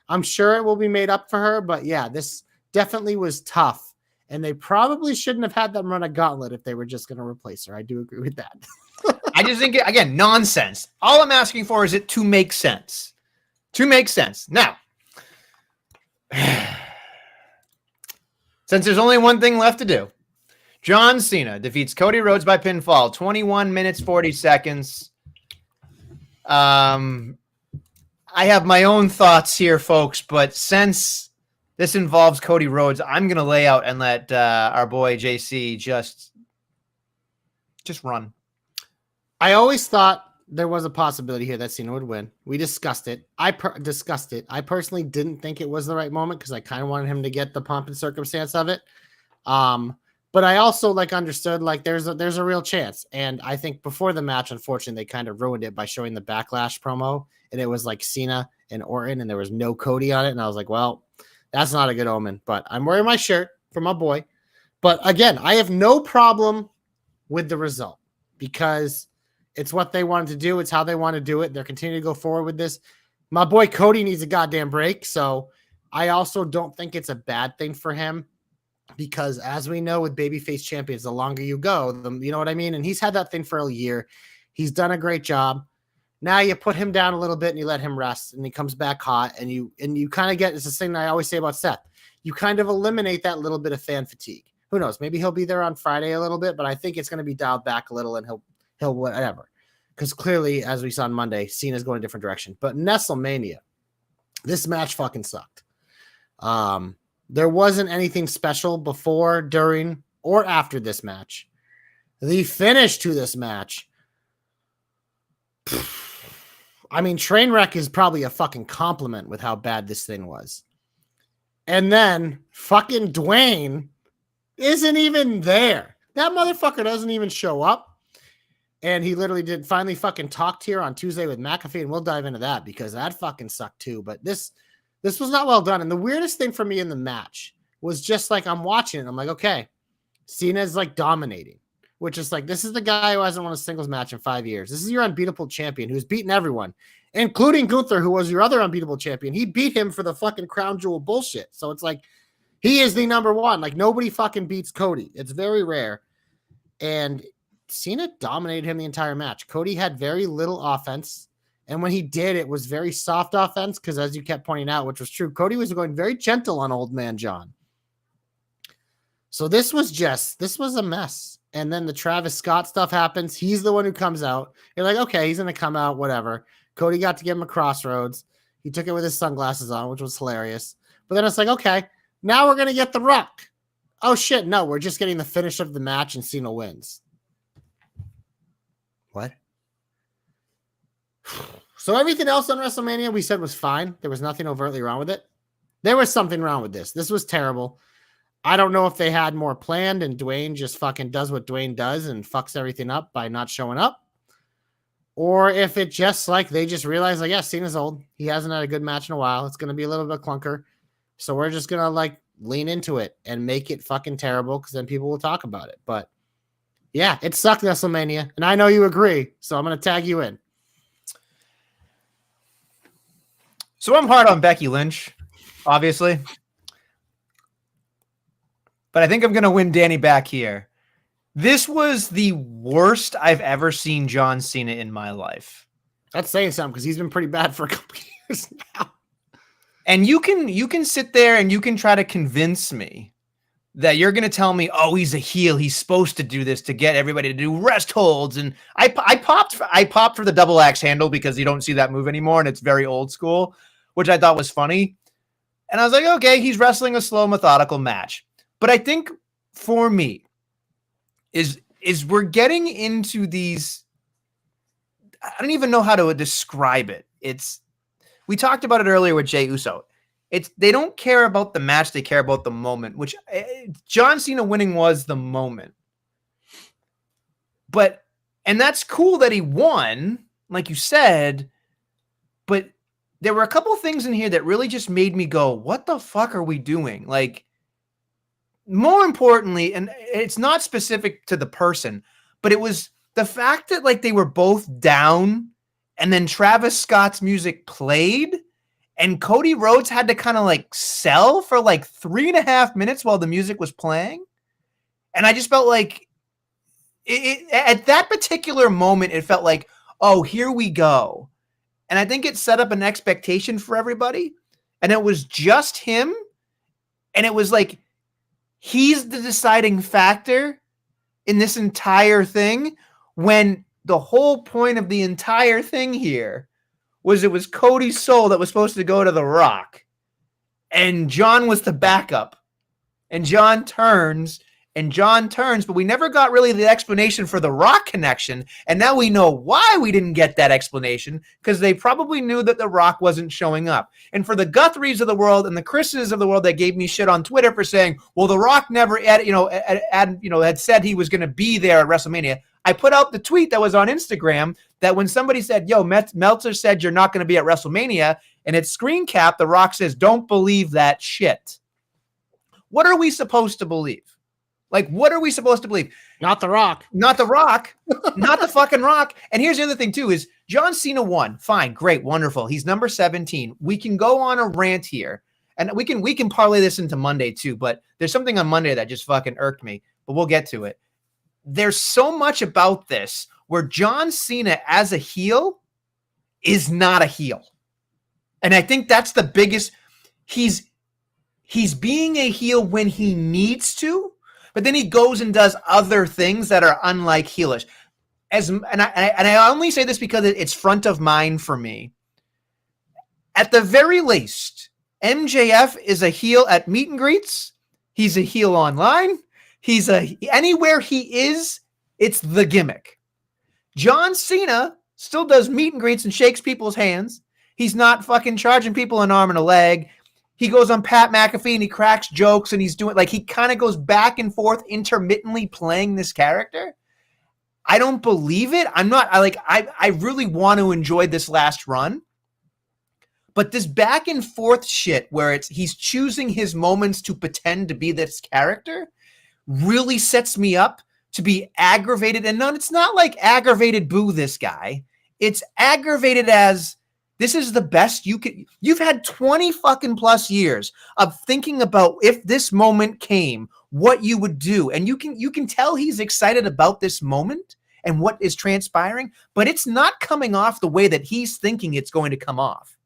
I'm sure it will be made up for her. But yeah, this definitely was tough. And they probably shouldn't have had them run a gauntlet if they were just going to replace her. I do agree with that. I just think, again, nonsense. All I'm asking for is it to make sense. To make sense. Now, since there's only one thing left to do, John Cena defeats Cody Rhodes by pinfall, 21 minutes, 40 seconds. I have my own thoughts here, folks, but since this involves Cody Rhodes, I'm going to lay out and let our boy JC just run. I always thought there was a possibility here that Cena would win. We discussed it. I personally didn't think it was the right moment because I kind of wanted him to get the pomp and circumstance of it. But I also understood there's a real chance. And I think before the match, unfortunately, they kind of ruined it by showing the Backlash promo, and it was Cena and Orton, and there was no Cody on it. And I was like, well, that's not a good omen. But I'm wearing my shirt for my boy. But again, I have no problem with the result because it's what they wanted to do. It's how they want to do it. They're continuing to go forward with this. My boy Cody needs a goddamn break. So I also don't think it's a bad thing for him because as we know with babyface champions, the longer you go, you know what I mean? And he's had that thing for a year. He's done a great job. Now you put him down a little bit and you let him rest and he comes back hot and you kind of get, it's the thing that I always say about Seth. You kind of eliminate that little bit of fan fatigue. Who knows? Maybe he'll be there on Friday a little bit, but I think it's going to be dialed back a little and he'll whatever. Because clearly, as we saw on Monday, Cena's going a different direction. But Nestlemania, this match fucking sucked. There wasn't anything special before, during, or after this match. The finish to this match, I mean, Trainwreck is probably a fucking compliment with how bad this thing was. And then fucking Dwayne isn't even there. That motherfucker doesn't even show up. And he literally did finally fucking talked here on Tuesday with McAfee, and we'll dive into that because that fucking sucked too. But this was not well done. And the weirdest thing for me in the match was just I'm watching it. I'm like, okay, Cena's dominating, which is this is the guy who hasn't won a singles match in 5 years. This is your unbeatable champion who's beaten everyone, including Gunther, who was your other unbeatable champion. He beat him for the fucking crown jewel bullshit. So it's he is the number one. Nobody fucking beats Cody. It's very rare. And Cena dominated him the entire match. Cody had very little offense. And when he did, it was very soft offense because as you kept pointing out, which was true, Cody was going very gentle on old man John. So this was a mess. And then the Travis Scott stuff happens. He's the one who comes out. You're like, okay, he's going to come out, whatever. Cody got to give him a crossroads. He took it with his sunglasses on, which was hilarious. But then it's okay, now we're going to get The Rock. Oh, shit, no, we're just getting the finish of the match and Cena wins. What? So everything else on WrestleMania we said was fine. There was nothing overtly wrong with it. There was something wrong with this. This was terrible. I don't know if they had more planned and Dwayne just fucking does what Dwayne does and fucks everything up by not showing up. Or if it just they just realized yeah, Cena's old. He hasn't had a good match in a while. It's going to be a little bit clunker. So we're just going to lean into it and make it fucking terrible because then people will talk about it. But yeah, it sucked, WrestleMania. And I know you agree. So I'm going to tag you in. So I'm hard on Becky Lynch, obviously. But I think I'm going to win Danny back here. This was the worst I've ever seen John Cena in my life. That's saying something because he's been pretty bad for a couple of years now. And you can sit there and you can try to convince me that you're going to tell me, oh, he's a heel. He's supposed to do this to get everybody to do rest holds. And I popped for the double axe handle because you don't see that move anymore. And it's very old school, which I thought was funny. And I was like, okay, he's wrestling a slow, methodical match. But I think for me is we're getting into these, I don't even know how to describe it. We talked about it earlier with Jey Uso. They don't care about the match. They care about the moment, which John Cena winning was the moment. And that's cool that he won, like you said, but there were a couple of things in here that really just made me go, what the fuck are we doing? More importantly, and it's not specific to the person, but it was the fact that they were both down and then Travis Scott's music played and Cody Rhodes had to kind of sell for 3.5 minutes while the music was playing. And I just felt at that particular moment, it felt oh, here we go. And I think it set up an expectation for everybody. And it was just him. And it was he's the deciding factor in this entire thing when the whole point of the entire thing here was it was Cody's soul that was supposed to go to The Rock. And John was the backup. And John turns and John turns, but we never got really the explanation for the Rock connection. And now we know why we didn't get that explanation, because they probably knew that the Rock wasn't showing up. And for the Guthries of the world and the Chris's of the world that gave me shit on Twitter for saying, well, the Rock never had said he was going to be there at WrestleMania. I put out the tweet that was on Instagram that when somebody said, yo, Meltzer said you're not going to be at WrestleMania, and it's screen cap, The Rock says, don't believe that shit. What are we supposed to believe? Like, what are we supposed to believe? Not The Rock. Not The Rock. Not the fucking Rock. And here's the other thing, too, is John Cena won. Fine, great, wonderful. He's number 17. We can go on a rant here, and we can parlay this into Monday, too, but there's something on Monday that just fucking irked me, but we'll get to it. There's so much about this where John Cena as a heel is not a heel. And I think that's the biggest. He's being a heel when he needs to, but then he goes and does other things that are unlike heelish. I only say this because it's front of mind for me. At the very least, MJF is a heel at meet and greets. He's a heel online. Anywhere he is, it's the gimmick. John Cena still does meet and greets and shakes people's hands. He's not fucking charging people an arm and a leg. He goes on Pat McAfee and he cracks jokes and he's doing, like, he kind of goes back and forth intermittently playing this character. I don't believe it. I really want to enjoy this last run. But this back and forth shit where he's choosing his moments to pretend to be this character really sets me up to be aggravated. And no, it's not like aggravated boo this guy. It's aggravated as this is the best you could. You've had 20 fucking plus years of thinking about if this moment came, what you would do. And you can tell he's excited about this moment and what is transpiring, but it's not coming off the way that he's thinking it's going to come off.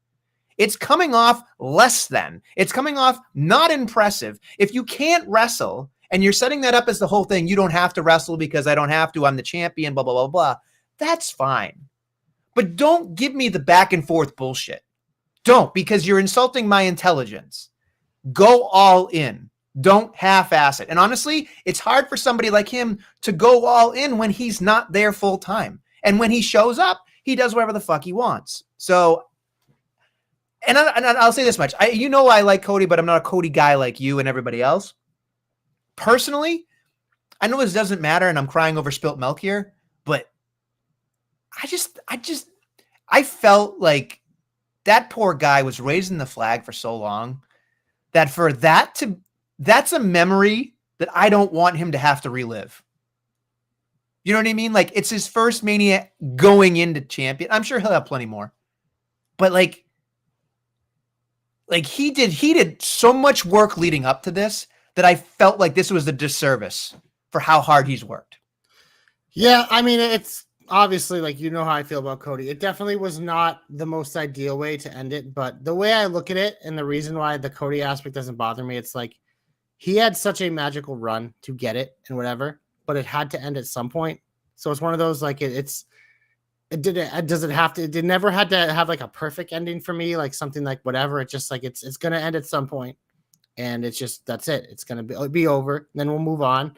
It's coming off less than. It's coming off not impressive. If you can't wrestle and you're setting that up as the whole thing, you don't have to wrestle because I don't have to, I'm the champion, blah, blah, blah, blah. That's fine. But don't give me the back and forth bullshit. Don't, because you're insulting my intelligence. Go all in. Don't half-ass it. And honestly, it's hard for somebody like him to go all in when he's not there full time. And when he shows up, he does whatever the fuck he wants. So, and I'll say this much. I like Cody, but I'm not a Cody guy like you and everybody else. Personally, I know this doesn't matter and I'm crying over spilt milk here, but I felt like that poor guy was raising the flag for so long that that's a memory that I don't want him to have to relive. You know what I mean? Like, it's his first Mania going into champion. I'm sure he'll have plenty more, but like he did so much work leading up to this that I felt like this was a disservice for how hard he's worked. Yeah. I mean, it's, obviously, like, you know how I feel about Cody. It definitely was not the most ideal way to end it, but the way I look at it and the reason why the Cody aspect doesn't bother me, it's like he had such a magical run to get it and whatever, but it had to end at some point. So it's one of those, like, it never had to have like a perfect ending for me, like something like whatever. It's just like, it's going to end at some point, and it's just, that's it. It's going to be over. Then we'll move on.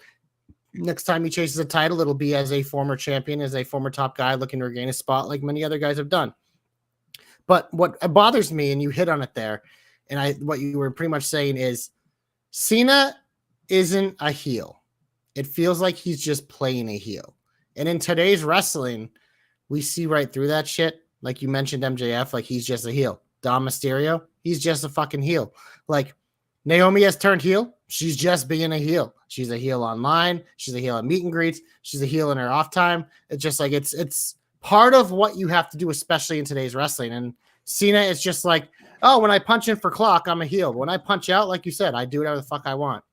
Next time he chases a title, it'll be as a former champion, as a former top guy looking to regain a spot like many other guys have done. But what bothers me, and you hit on it there, and what you were pretty much saying is Cena isn't a heel. It feels like he's just playing a heel. And in today's wrestling, we see right through that shit. Like you mentioned MJF, like he's just a heel. Dom Mysterio, he's just a fucking heel. Like Naomi has turned heel. She's just being a heel. She's a heel online. She's a heel at meet and greets. She's a heel in her off time. It's just like, it's part of what you have to do, especially in today's wrestling. And Cena is just like, oh, when I punch in for clock, I'm a heel. But when I punch out, like you said, I do whatever the fuck I want.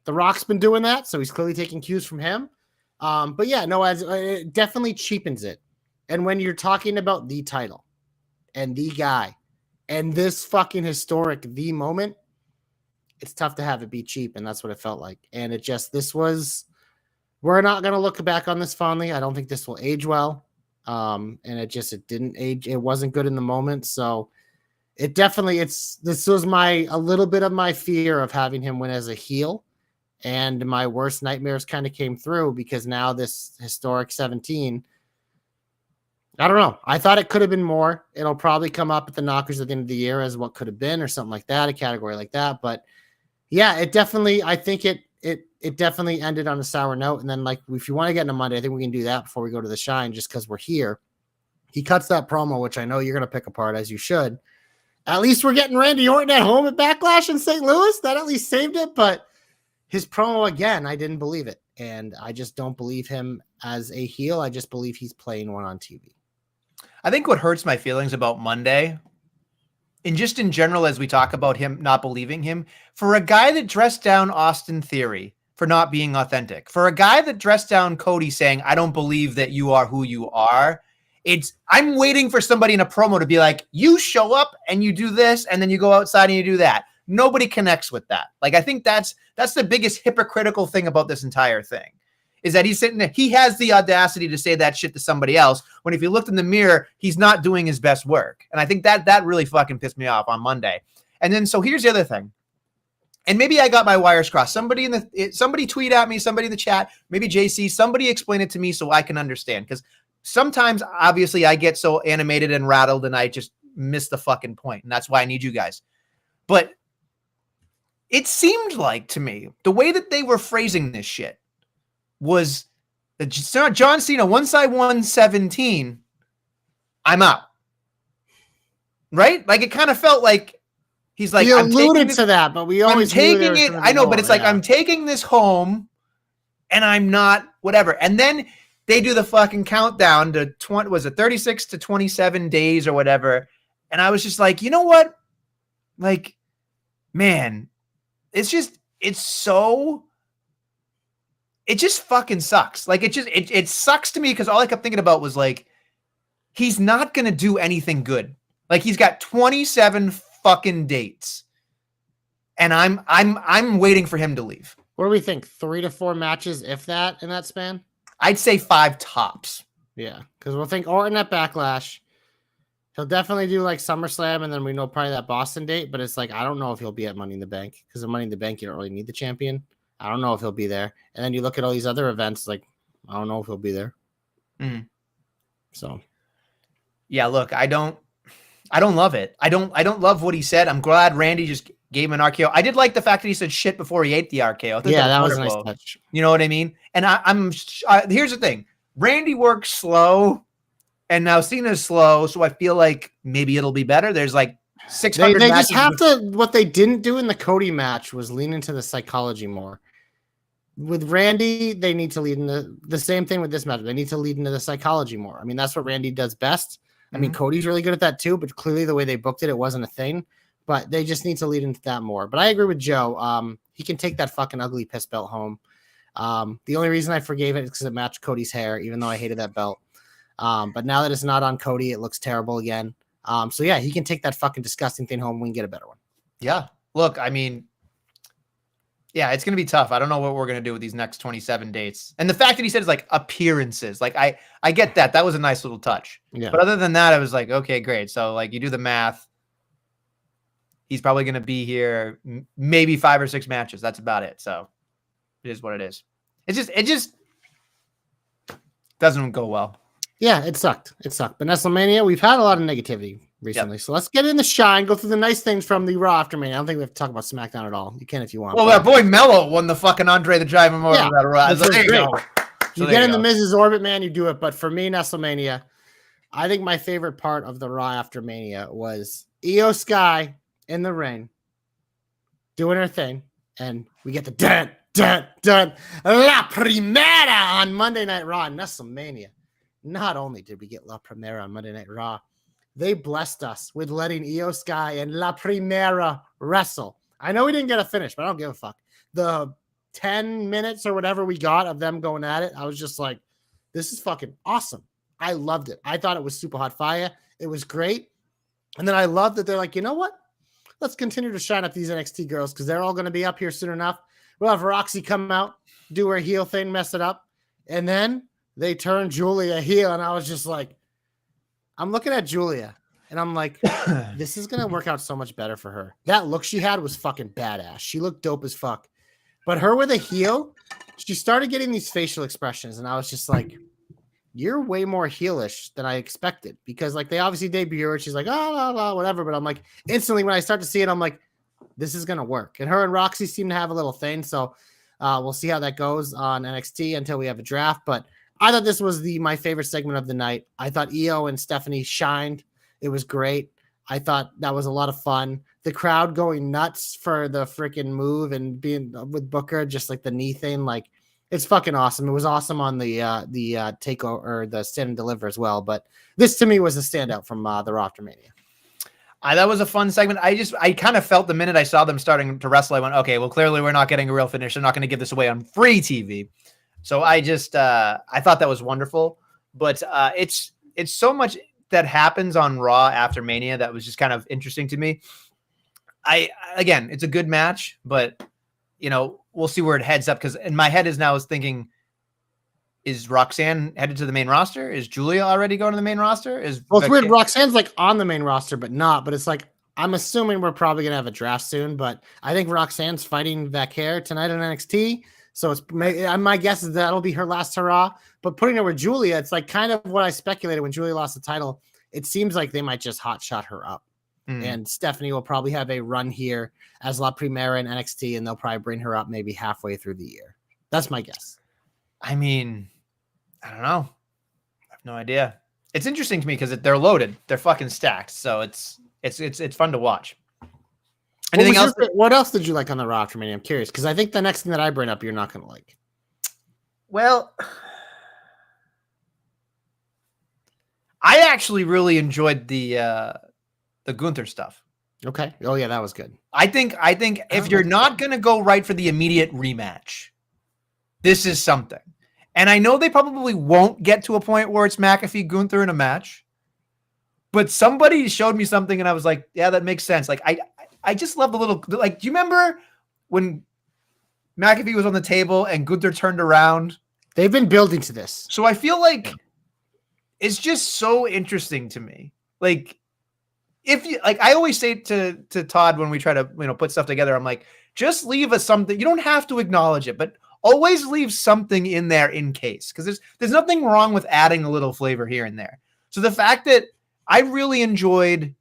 The Rock's been doing that, so he's clearly taking cues from him. But yeah, no, it definitely cheapens it. And when you're talking about the title and the guy and this fucking historic the moment, it's tough to have it be cheap, and that's what it felt like. And it just, we're not going to look back on this fondly. I don't think this will age well. And it didn't age. It wasn't good in the moment. So this was a little bit of my fear of having him win as a heel. and my worst nightmares kind of came through because now this historic 17, I don't know. I thought it could have been more. It'll probably come up at the knockers at the end of the year as what could have been or something like that, a category like that. But yeah, it definitely, I think it definitely ended on a sour note. And then, like, if you want to get into Monday, I think we can do that before we go to the Shine, just because we're here. He cuts that promo, which I know you're going to pick apart, as you should. At least we're getting Randy Orton at home at Backlash in St. Louis. That at least saved it. But his promo, again, I didn't believe it. And I just don't believe him as a heel. I just believe he's playing one on TV. I think what hurts my feelings about Monday, and just in general, as we talk about him not believing him, for a guy that dressed down Austin Theory for not being authentic, for a guy that dressed down Cody saying, I don't believe that you are who you are, I'm waiting for somebody in a promo to be like, you show up and you do this, and then you go outside and you do that. Nobody connects with that. Like, I think that's the biggest hypocritical thing about this entire thing. Is that he's sitting there, he has the audacity to say that shit to somebody else, when if you looked in the mirror, he's not doing his best work. And I think that really fucking pissed me off on Monday. And then, so here's the other thing. And maybe I got my wires crossed. Somebody tweet at me, somebody in the chat, maybe JC, somebody explain it to me so I can understand. Because sometimes, obviously, I get so animated and rattled and I just miss the fucking point. And that's why I need you guys. But it seemed like, to me, the way that they were phrasing this shit was that John Cena, once I won 17, I'm out. Right? Like, it kind of felt like he's like, he alluded to that, but we always taking it. I know, but it's like, I'm taking this home and I'm not whatever. And then they do the fucking countdown to 36 to 27 days or whatever. And I was just like, you know what? Like, man, it just fucking sucks. Like, it sucks to me because all I kept thinking about was like, he's not going to do anything good. Like, he's got 27 fucking dates and I'm waiting for him to leave. What do we think? 3 to 4 matches, if that, in that span? I'd say 5 tops. Yeah. Cause we'll think Orton at Backlash. He'll definitely do like SummerSlam. And then we know probably that Boston date, but it's like, I don't know if he'll be at Money in the Bank, because at Money in the Bank, you don't really need the champion. I don't know if he'll be there. And then you look at all these other events, like, I don't know if he'll be there. Mm. So, yeah, look, I don't love it. I don't love what he said. I'm glad Randy just gave him an RKO. I did like the fact that he said shit before he ate the RKO. Yeah, that was a nice touch. You know what I mean? And here's the thing. Randy works slow, and now Cena's slow, so I feel like maybe it'll be better. There's like 600 They matches. just have to, what they didn't do in the Cody match was lean into the psychology more. With Randy, they need to lead in the same thing with this match. They need to lead into the psychology more. I mean, that's what Randy does best. I mean, Cody's really good at that too, but clearly the way they booked it, it wasn't a thing. But they just need to lead into that more. But I agree with Joe. He can take that fucking ugly piss belt home. The only reason I forgave it is because it matched Cody's hair, even though I hated that belt. But now that it's not on Cody, it looks terrible again. So yeah, he can take that fucking disgusting thing home. We can get a better one. Yeah. Look, I mean, yeah, it's going to be tough. I don't know what we're going to do with these next 27 dates. And the fact that he said it's like appearances, like I get that. That was a nice little touch. Yeah. But other than that, I was like, okay, great. So like you do the math. He's probably going to be here maybe 5 or 6 matches. That's about it. So it is what it is. It just doesn't go well. Yeah, it sucked. But Nestlemania, we've had a lot of negativity recently. Yep. So let's get in the shine, go through the nice things from the Raw after Mania. I don't think we have to talk about SmackDown at all. You can if you want. Well, our boy Mello won the fucking Andre the Giant Memorial Battle Royal. So there you go. You get in the Miz's orbit, man, you do it. But for me, Nestlemania, I think my favorite part of the Raw after Mania was Io Sky in the ring doing her thing. And we get the dun, La Primera on Monday Night Raw, Nestlemania. Not only did we get La Primera on Monday Night Raw, they blessed us with letting Io Sky and La Primera wrestle. I know we didn't get a finish, but I don't give a fuck. The 10 minutes or whatever we got of them going at it, I was just like, this is fucking awesome. I loved it. I thought it was super hot fire. It was great. And then I love that they're like, you know what? Let's continue to shine up these NXT girls because they're all going to be up here soon enough. We'll have Roxy come out, do her heel thing, mess it up. And then they turned Julia heel, and I was just like, I'm looking at Julia, and I'm like, this is going to work out so much better for her. That look she had was fucking badass. She looked dope as fuck. But her with a heel, she started getting these facial expressions, and I was just like, you're way more heelish than I expected, because like they obviously debut her. She's like, oh, whatever. But I'm like, instantly when I start to see it, I'm like, this is going to work. And her and Roxy seem to have a little thing. So we'll see how that goes on NXT until we have a draft. But I thought this was my favorite segment of the night. I thought Io and Stephanie shined. It was great. I thought that was a lot of fun. The crowd going nuts for the freaking move and being with Booker, just like the knee thing. Like, it's fucking awesome. It was awesome on the takeover or the stand and deliver as well. But this to me was a standout from the Raw after Mania. That was a fun segment. I kind of felt the minute I saw them starting to wrestle, I went, okay, well, clearly we're not getting a real finish. They're not going to give this away on free TV. So I thought that was wonderful. But it's so much that happens on Raw after Mania that was just kind of interesting to me. Again, it's a good match, but we'll see where it heads up, because in my head is thinking, is Roxanne headed to the main roster? Is Julia already going to the main roster? It's weird. Roxanne's like on the main roster, but not. But it's like, I'm assuming we're probably gonna have a draft soon. But I think Roxanne's fighting Vaquer tonight on NXT, so my guess is that'll be her last hurrah. But putting her with Julia, it's like kind of what I speculated when Julia lost the title. It seems like they might just hotshot her up. And Stephanie will probably have a run here as La Primera in NXT, and they'll probably bring her up maybe halfway through the year. That's my guess. I mean, I don't know. I have no idea. It's interesting to me because they're loaded. They're fucking stacked. So it's fun to watch. Anything else? What else did you like on the Raw after Mania? I'm curious, because I think the next thing that I bring up, you're not going to like. Well, I actually really enjoyed the Gunther stuff. Okay. Oh yeah, that was good. I think if you're not going to go right for the immediate rematch, this is something. And I know they probably won't get to a point where it's McAfee Gunther in a match, but somebody showed me something and I was like, yeah, that makes sense. Like I just love the little, like, do you remember when McAfee was on the table and Gunther turned around? They've been building to this. So I feel like it's just so interesting to me. Like, if you like, I always say to Todd when we try to put stuff together, I'm like, just leave us something. You don't have to acknowledge it, but always leave something in there in case, because there's nothing wrong with adding a little flavor here and there. So the fact that I really enjoyed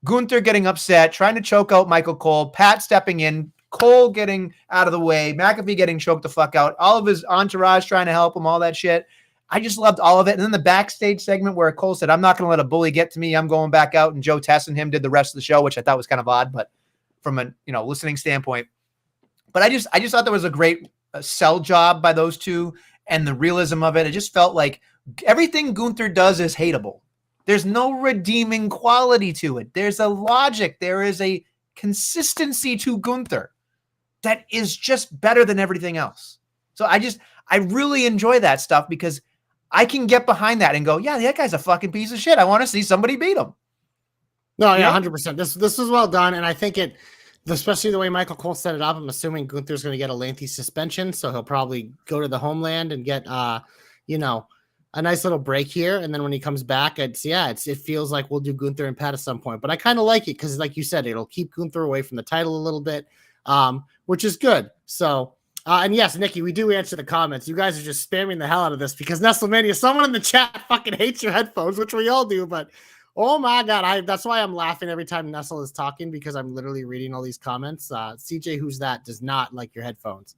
Gunther getting upset, trying to choke out Michael Cole, Pat stepping in, Cole getting out of the way, McAfee getting choked the fuck out, all of his entourage trying to help him, all that shit. I just loved all of it. And then the backstage segment where Cole said, I'm not going to let a bully get to me. I'm going back out. And Joe Tess and him did the rest of the show, which I thought was kind of odd, but from a listening standpoint. But I just thought there was a great sell job by those two, and the realism of it. It just felt like everything Gunther does is hateable. There's no redeeming quality to it. There's a logic. There is a consistency to Gunther that is just better than everything else. So I really enjoy that stuff, because I can get behind that and go, yeah, that guy's a fucking piece of shit. I want to see somebody beat him. No, yeah, 100%. This was well done, and I think especially the way Michael Cole set it up, I'm assuming Gunther's going to get a lengthy suspension, so he'll probably go to the homeland and get, a nice little break here. And then when he comes back, it feels like we'll do Gunther and Pat at some point. But I kind of like it because, like you said, it'll keep Gunther away from the title a little bit, which is good. So, and yes, Nikki, we do answer the comments. You guys are just spamming the hell out of this because Nestlemania, someone in the chat fucking hates your headphones, which we all do, but oh my God, that's why I'm laughing every time Nestle is talking, because I'm literally reading all these comments. CJ, who's that, does not like your headphones.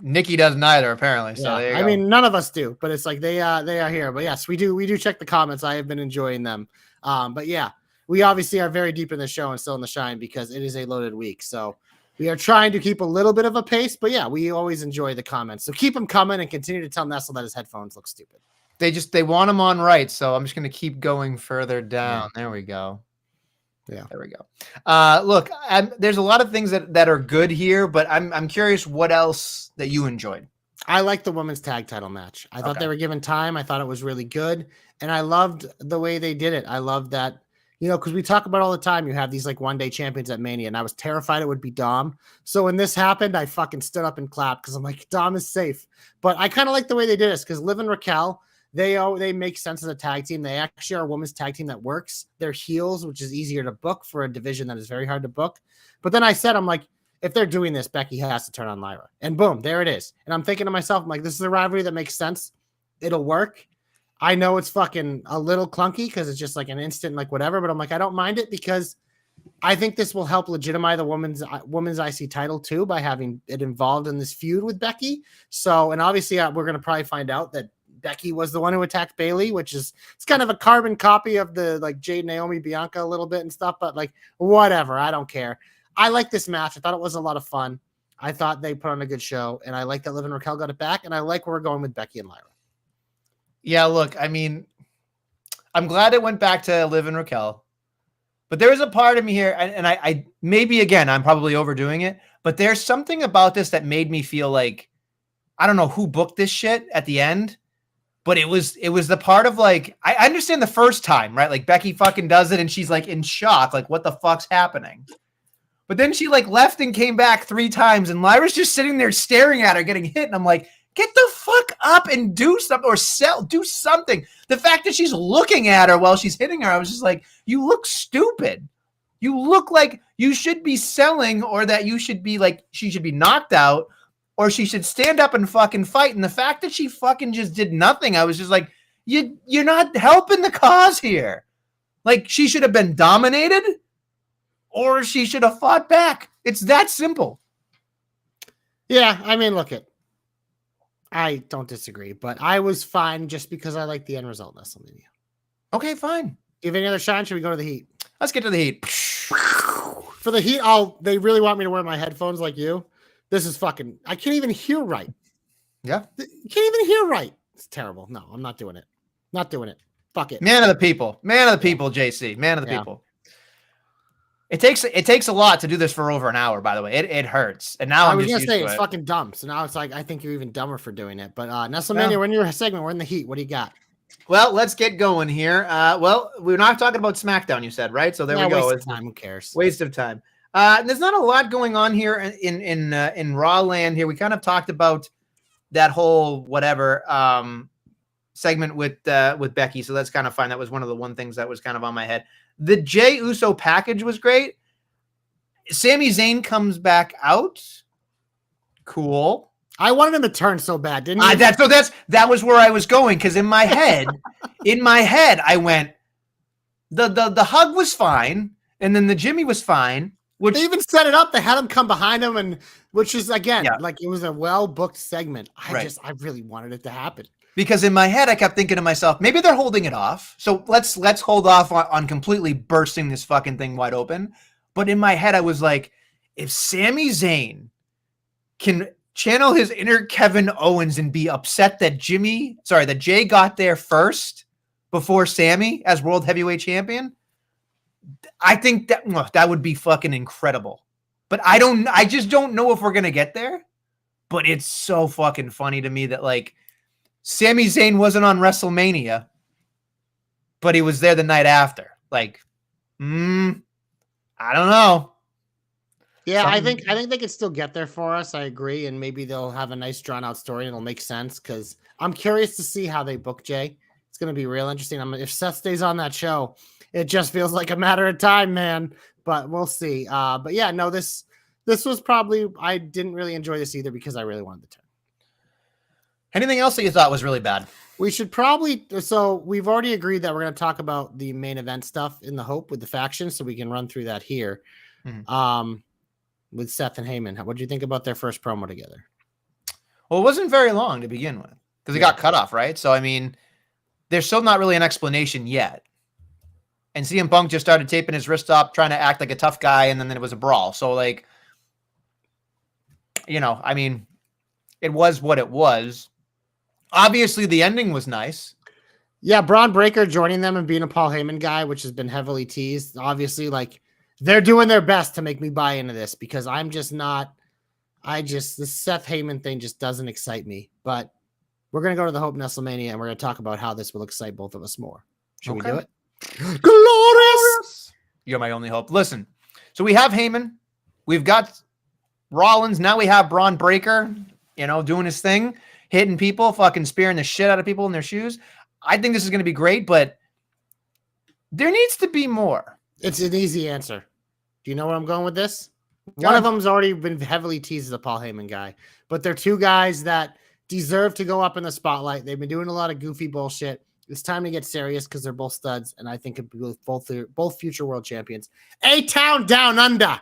Nikki doesn't either, apparently. So yeah, I mean, none of us do, but it's like they are here. But yes, we do check the comments. I have been enjoying them. But yeah, we obviously are very deep in the show and still in the shine because it is a loaded week. So we are trying to keep a little bit of a pace, but yeah, we always enjoy the comments. So keep them coming and continue to tell Nestle that his headphones look stupid. They want them on right, so I'm just going to keep going further down. Yeah. There we go. Yeah, there we go. Look, there's a lot of things that are good here, but I'm curious what else that you enjoyed. I like the women's tag title match. I thought they were given time. I thought it was really good, and I loved the way they did it. I loved that, because we talk about all the time. You have these like one-day champions at Mania, and I was terrified it would be Dom. So when this happened, I fucking stood up and clapped because I'm like, Dom is safe. But I kind of like the way they did this because Liv and Raquel, they make sense as a tag team. They actually are a women's tag team that works. They're heels, which is easier to book for a division that is very hard to book. But then I said, I'm like, if they're doing this, Becky has to turn on Lyra. And boom, there it is. And I'm thinking to myself, I'm like, this is a rivalry that makes sense. It'll work. I know it's fucking a little clunky because it's just like an instant, like whatever, but I'm like, I don't mind it because I think this will help legitimize the women's IC title too by having it involved in this feud with Becky. So, and obviously we're going to probably find out that Becky was the one who attacked Bayley, which is, it's kind of a carbon copy of the like Jade, Naomi, Bianca a little bit and stuff, but like whatever. I don't care. I like this match. I thought it was a lot of fun. I thought they put on a good show, and I like that Liv and Raquel got it back, and I like where we're going with Becky and Lyra. Yeah, look, I mean, I'm glad it went back to Liv and Raquel, but there is a part of me here, and I maybe, again, I'm probably overdoing it, but there's something about this that made me feel like, I don't know who booked this shit at the end, but it was the part of like, I understand the first time, right? Like Becky fucking does it, and she's like in shock, like what the fuck's happening? But then she like left and came back 3 times, and Lyra's just sitting there staring at her, getting hit, and I'm like, get the fuck up and do something or do something. The fact that she's looking at her while she's hitting her, I was just like, you look stupid. You look like you should be selling, or that you should be like, she should be knocked out, or she should stand up and fucking fight. And the fact that she fucking just did nothing, I was just like, you're not helping the cause here. Like, she should have been dominated, or she should have fought back. It's that simple. Yeah, I mean, look it. I don't disagree, but I was fine just because I like the end result in Nestlemania. Okay, fine. Do you have any other shine? Should we go to the Heat? Let's get to the Heat. For the Heat, they really want me to wear my headphones like you. This is fucking, I can't even hear right. Yeah. You can't even hear right. It's terrible. No, I'm not doing it. Not doing it. Fuck it. Man of the people. Man of the people, JC. Man of the people. It takes a lot to do this for over an hour, by the way. It hurts. And now I I'm was just gonna say used it's to it. fucking dumb. So now it's like I think you're even dumber for doing it. But Nestlemania, we're in your segment. We're in the Heat. What do you got? Well, let's get going here. Well, we're not talking about SmackDown, you said, right? So there we go. Waste of time. Who cares? Waste of time. There's not a lot going on here in Raw land here. We kind of talked about that whole whatever segment with Becky, so that's kind of fine. That was one of the things that was kind of on my head. The Jey Uso package was great. Sami Zayn comes back out. Cool. I wanted him to turn so bad, didn't you? That was where I was going, because in my head, I went, the hug was fine, and then the Jimmy was fine. Which they even set it up. They had him come behind him, and which is again like it was a well booked segment. I really wanted it to happen. Because in my head, I kept thinking to myself, maybe they're holding it off. So let's hold off on completely bursting this fucking thing wide open. But in my head, I was like, if Sami Zayn can channel his inner Kevin Owens and be upset that Jay got there first before Sami as World Heavyweight Champion, I think that would be fucking incredible. But I just don't know if we're going to get there. But it's so fucking funny to me that like Sami Zayn wasn't on WrestleMania, but he was there the night after. Like, I don't know. Yeah, I think they can still get there for us. I agree, and maybe they'll have a nice drawn out story and it'll make sense because I'm curious to see how they book Jay. It's going to be real interesting. If Seth stays on that show, it just feels like a matter of time, man. But we'll see. But yeah, no, this was probably, I didn't really enjoy this either because I really wanted the turn. Anything else that you thought was really bad? We should probably, so we've already agreed that we're going to talk about the main event stuff in the Hope with the faction, so we can run through that here. With Seth and Heyman. What do you think about their first promo together? Well, it wasn't very long to begin with because it got cut off, right? So, I mean, there's still not really an explanation yet. And CM Punk just started taping his wrist up, trying to act like a tough guy, and then it was a brawl. So, like, I mean, it was what it was. Obviously, the ending was nice. Yeah, Braun Breaker joining them and being a Paul Heyman guy, which has been heavily teased. Obviously, like, they're doing their best to make me buy into this because I'm just not, the Seth Heyman thing just doesn't excite me. But we're going to go to the Hope Nestlemania and we're going to talk about how this will excite both of us more. Should we do it? Glorious! You're my only hope. Listen, so we have Heyman. We've got Rollins. Now we have Braun Breaker, doing his thing, hitting people, fucking spearing the shit out of people in their shoes. I think this is going to be great, but there needs to be more. It's an easy answer. Do you know where I'm going with this? One of them's already been heavily teased as a Paul Heyman guy, but they're two guys that deserve to go up in the spotlight. They've been doing a lot of goofy bullshit. It's time to get serious because they're both studs, and I think both future world champions. A-Town Down Under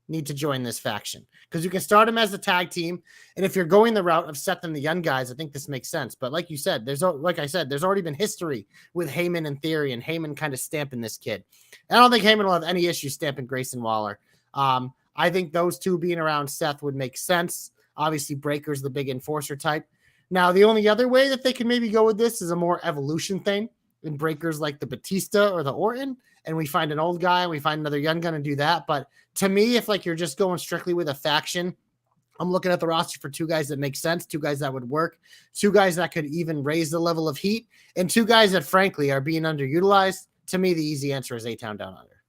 need to join this faction because you can start them as a tag team, and if you're going the route of Seth and the Young Guys, I think this makes sense. But like you said, there's already been history with Heyman and Theory, and Heyman kind of stamping this kid. And I don't think Heyman will have any issue stamping Grayson Waller. I think those two being around Seth would make sense. Obviously, Breaker's the big enforcer type. Now, the only other way that they can maybe go with this is a more evolution thing. And Breaker's like the Batista or the Orton, and we find an old guy and we find another young gun and do that. But to me, if like you're just going strictly with a faction, I'm looking at the roster for two guys that make sense, two guys that would work, two guys that could even raise the level of heat, and two guys that frankly are being underutilized. To me, the easy answer is A-Town Down Under.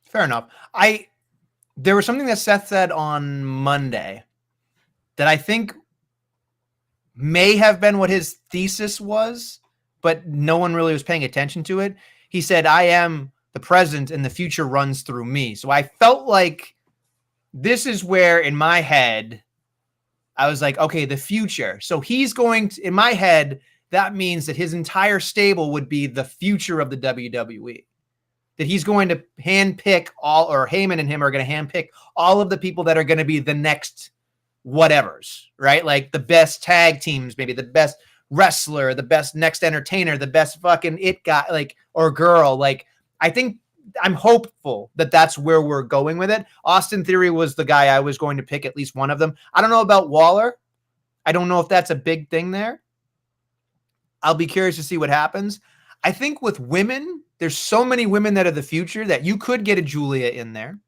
Fair enough. There was something that Seth said on Monday that I think may have been what his thesis was, but no one really was paying attention to it. He said, I am the present and the future runs through me. So I felt like this is where in my head, I was like, okay, the future. So he's going to, in my head, that means that his entire stable would be the future of the WWE. That he's going to handpick all, or Heyman and him are going to handpick all of the people that are going to be the next whatevers, right? Like the best tag teams, maybe the best wrestler, the best next entertainer, the best fucking it guy, like, or girl. Like, I think I'm hopeful that that's where we're going with it. Austin Theory was the guy I was going to pick, at least one of them. I don't know about Waller. I don't know if that's a big thing there. I'll be curious to see what happens. I think with women, there's so many women that are the future that you could get a Julia in there.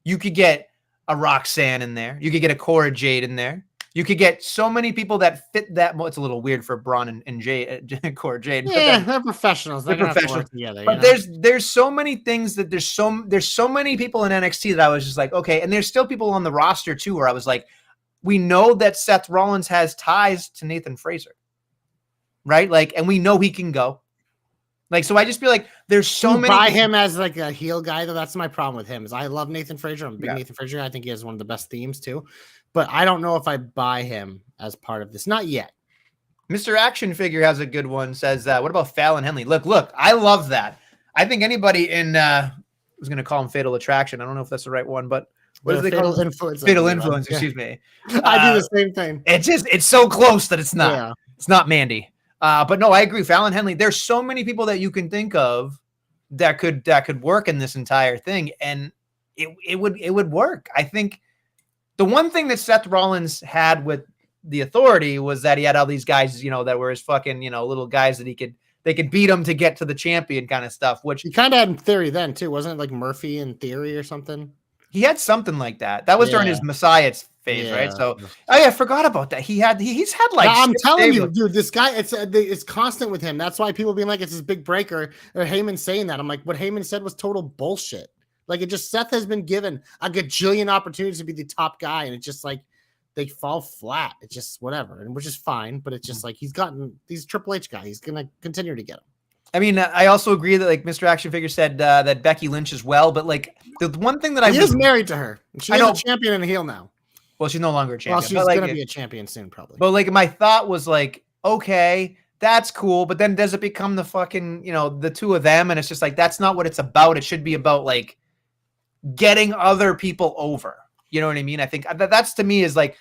You could get a Roxanne in there. You could get a Cora Jade in there. You could get so many people that fit that. It's a little weird for Braun and Jade, Cora Jade. Yeah, they're professionals. They're professionals together. But there's so many things that there's so many people in NXT that I was just like, okay. And there's still people on the roster too, where I was like, we know that Seth Rollins has ties to Nathan Fraser, right? Like, and we know he can go. Like, so I just feel like there's so many. Buy him as like a heel guy, though. That's my problem with him. Is I love Nathan Fraser. I'm a big Nathan Fraser. I think he has one of the best themes too. But I don't know if I buy him as part of this. Not yet. Mr. Action Figure has a good one. Says, what about Fallon Henley? Look, I love that. I think anybody in I was going to call him Fatal Attraction. I don't know if that's the right one, but what do they call it? Influence. Fatal Influence. Excuse me. I do the same thing. It's so close that it's not. Yeah. It's not Mandy. But no, I agree. Fallon Henley. There's so many people that you can think of that could work in this entire thing, and it would work. I think the one thing that Seth Rollins had with the Authority was that he had all these guys, that were his fucking, little guys that they could beat him to get to the champion kind of stuff. Which he kind of had in Theory then too, wasn't it? Like Murphy in Theory or something. He had something like that. That was during his Messiah phase, right? So, I forgot about that. He's had like. I'm telling you, dude, this guy, it's constant with him. That's why people being like, it's his big breaker, or Heyman saying that. I'm like, what Heyman said was total bullshit. Like, Seth has been given a gajillion opportunities to be the top guy, and it's just like they fall flat. It's just whatever, and which is fine, but it's just like he's Triple H guy. He's gonna continue to get him. I mean, I also agree that like Mr. Action Figure said that Becky Lynch as well, but like the one thing that he is married to her. She's a champion and a heel now. Well, she's no longer a champion. Well, she's gonna be a champion soon, probably. But like my thought was like, okay, that's cool, but then does it become the fucking the two of them? And it's just like that's not what it's about. It should be about like getting other people over. You know what I mean? I think that's to me is like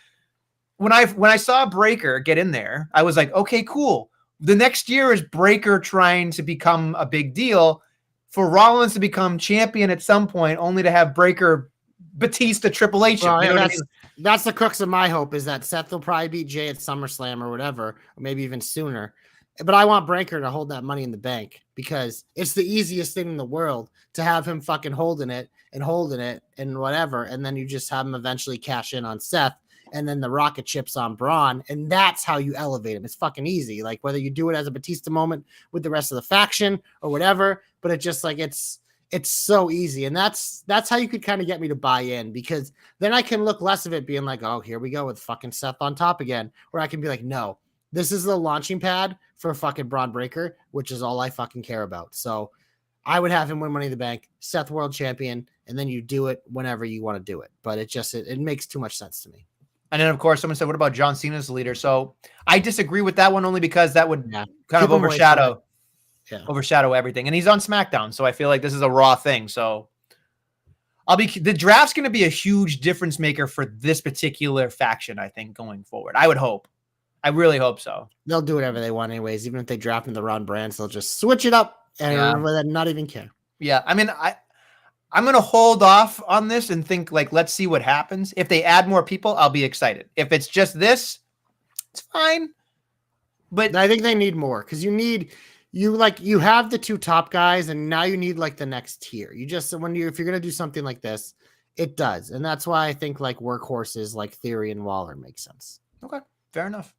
when I saw Breaker get in there, I was like, okay, cool. The next year is Breaker trying to become a big deal for Rollins to become champion at some point, only to have Breaker, Batista, Triple H. Well, that's the crux of my hope is that Seth will probably beat Jay at SummerSlam or whatever, or maybe even sooner. But I want Breaker to hold that Money in the Bank because it's the easiest thing in the world to have him fucking holding it and whatever. And then you just have him eventually cash in on Seth. And then the rocket chips on Braun, and that's how you elevate him. It's fucking easy. Like whether you do it as a Batista moment with the rest of the faction or whatever, but it's just like it's so easy, and that's how you could kind of get me to buy in because then I can look less of it being like, oh, here we go with fucking Seth on top again, where I can be like, no, this is the launching pad for fucking Braun Breaker, which is all I fucking care about. So I would have him win Money in the Bank, Seth World Champion, and then you do it whenever you want to do it. But it makes too much sense to me. And then, of course, someone said, what about John Cena's leader? So I disagree with that one only because that would kind of overshadow everything. And he's on SmackDown, so I feel like this is a Raw thing. So the draft's going to be a huge difference maker for this particular faction, I think, going forward. I would hope. I really hope so. They'll do whatever they want anyways. Even if they draft in the wrong brands, they'll just switch it up and not even care. Yeah, I mean, I'm going to hold off on this and think, like, let's see what happens. If they add more people, I'll be excited. If it's just this, it's fine. But I think they need more because you have the two top guys, and now you need like the next tier. If you're going to do something like this, it does. And that's why I think like workhorses like Theory and Waller make sense. Okay, fair enough.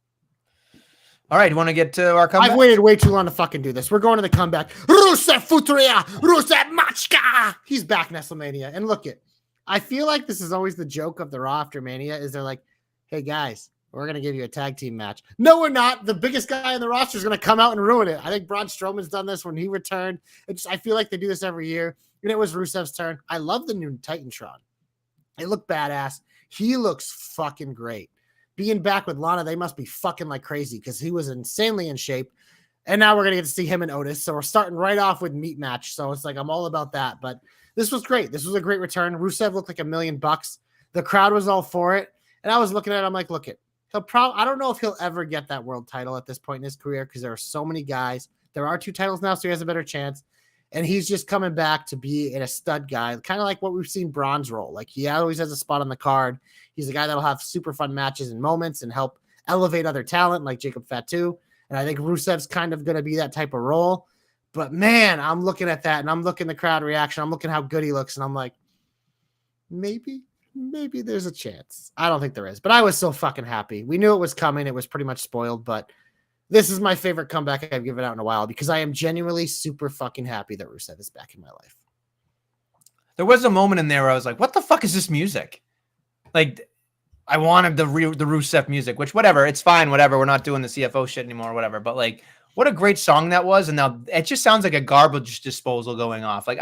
All right, you want to get to our comeback? I've waited way too long to fucking do this. We're going to the comeback. Rusev Futria, Rusev Machka. He's back, Nestlemania. And look I feel like this is always the joke of the Raw after Mania is they're like, hey guys, we're going to give you a tag team match. No, we're not. The biggest guy in the roster is going to come out and ruin it. I think Braun Strowman's done this when he returned. I feel like they do this every year. And it was Rusev's turn. I love the new Titantron. It looked badass. He looks fucking great. Being back with Lana, they must be fucking like crazy because he was insanely in shape. And now we're going to get to see him and Otis. So we're starting right off with meat match. So it's like, I'm all about that. But this was great. This was a great return. Rusev looked like $1 million. The crowd was all for it. And I was looking at it. I'm like, look it. I don't know if he'll ever get that world title at this point in his career because there are so many guys. There are 2 titles now, so he has a better chance. And he's just coming back to be a stud guy, kind of like what we've seen Braun's role. Like he always has a spot on the card. He's a guy that'll have super fun matches and moments and help elevate other talent like Jacob Fatu. And I think Rusev's kind of going to be that type of role. But man, I'm looking at that and I'm looking at the crowd reaction. I'm looking how good he looks. And I'm like, maybe there's a chance. I don't think there is, but I was so fucking happy. We knew it was coming. It was pretty much spoiled, but this is my favorite comeback I've given out in a while because I am genuinely super fucking happy that Rusev is back in my life. There was a moment in there where I was like, what the fuck is this music? Like, I wanted the Rusev music, which whatever, it's fine, whatever. We're not doing the CFO shit anymore, whatever. But like, what a great song that was. And now it just sounds like a garbage disposal going off. Like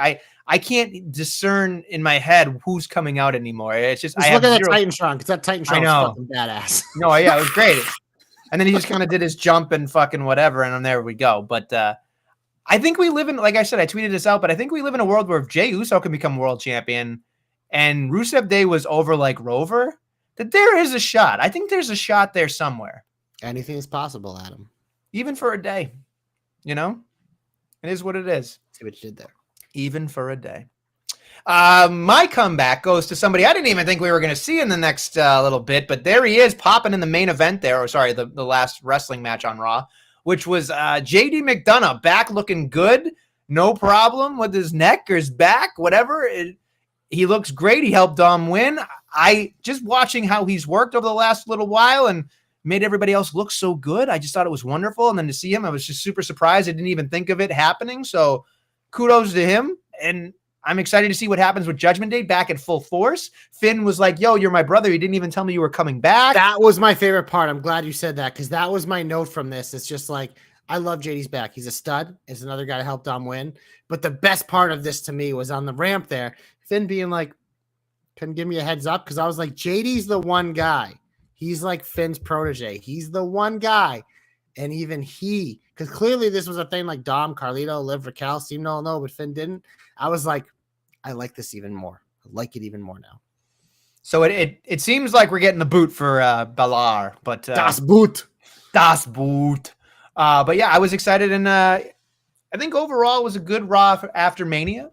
I can't discern in my head who's coming out anymore. It's just look at that Titantron because that Titantron was fucking badass. No, yeah, it was great. And then he just kind of did his jump and fucking whatever, and then there we go. But I think we live in, like I said, I tweeted this out, but I think we live in a world where if Jey Uso can become world champion and Rusev Day was over like Rover, that there is a shot. I think there's a shot there somewhere. Anything is possible, Adam. Even for a day, you know? It is what it is. See what you did there. Even for a day. My comeback goes to somebody I didn't even think we were going to see in the next little bit, but there he is popping in the main event there, or sorry, the last wrestling match on Raw, which was JD McDonough back looking good, no problem with his neck or his back, whatever. He looks great. He helped Dom win. I just watching how he's worked over the last little while and made everybody else look so good. I just thought it was wonderful. And then to see him, I was just super surprised. I didn't even think of it happening. So kudos to him. And I'm excited to see what happens with Judgment Day back at full force. Finn was like, yo, you're my brother. You didn't even tell me you were coming back. That was my favorite part. I'm glad you said that because that was my note from this. It's just like, I love JD's back. He's a stud. He's another guy to help Dom win. But the best part of this to me was on the ramp there, Finn being like, couldn't give me a heads up because I was like, JD's the one guy. He's like Finn's protege. He's the one guy. And even he, because clearly this was a thing like Dom, Carlito, Liv, Raquel seemed to all know, but Finn didn't. I was like, I like this even more. I like it even more now. So it seems like we're getting the boot for Balor, but Das Boot. But yeah, I was excited, and I think overall it was a good Raw after Mania.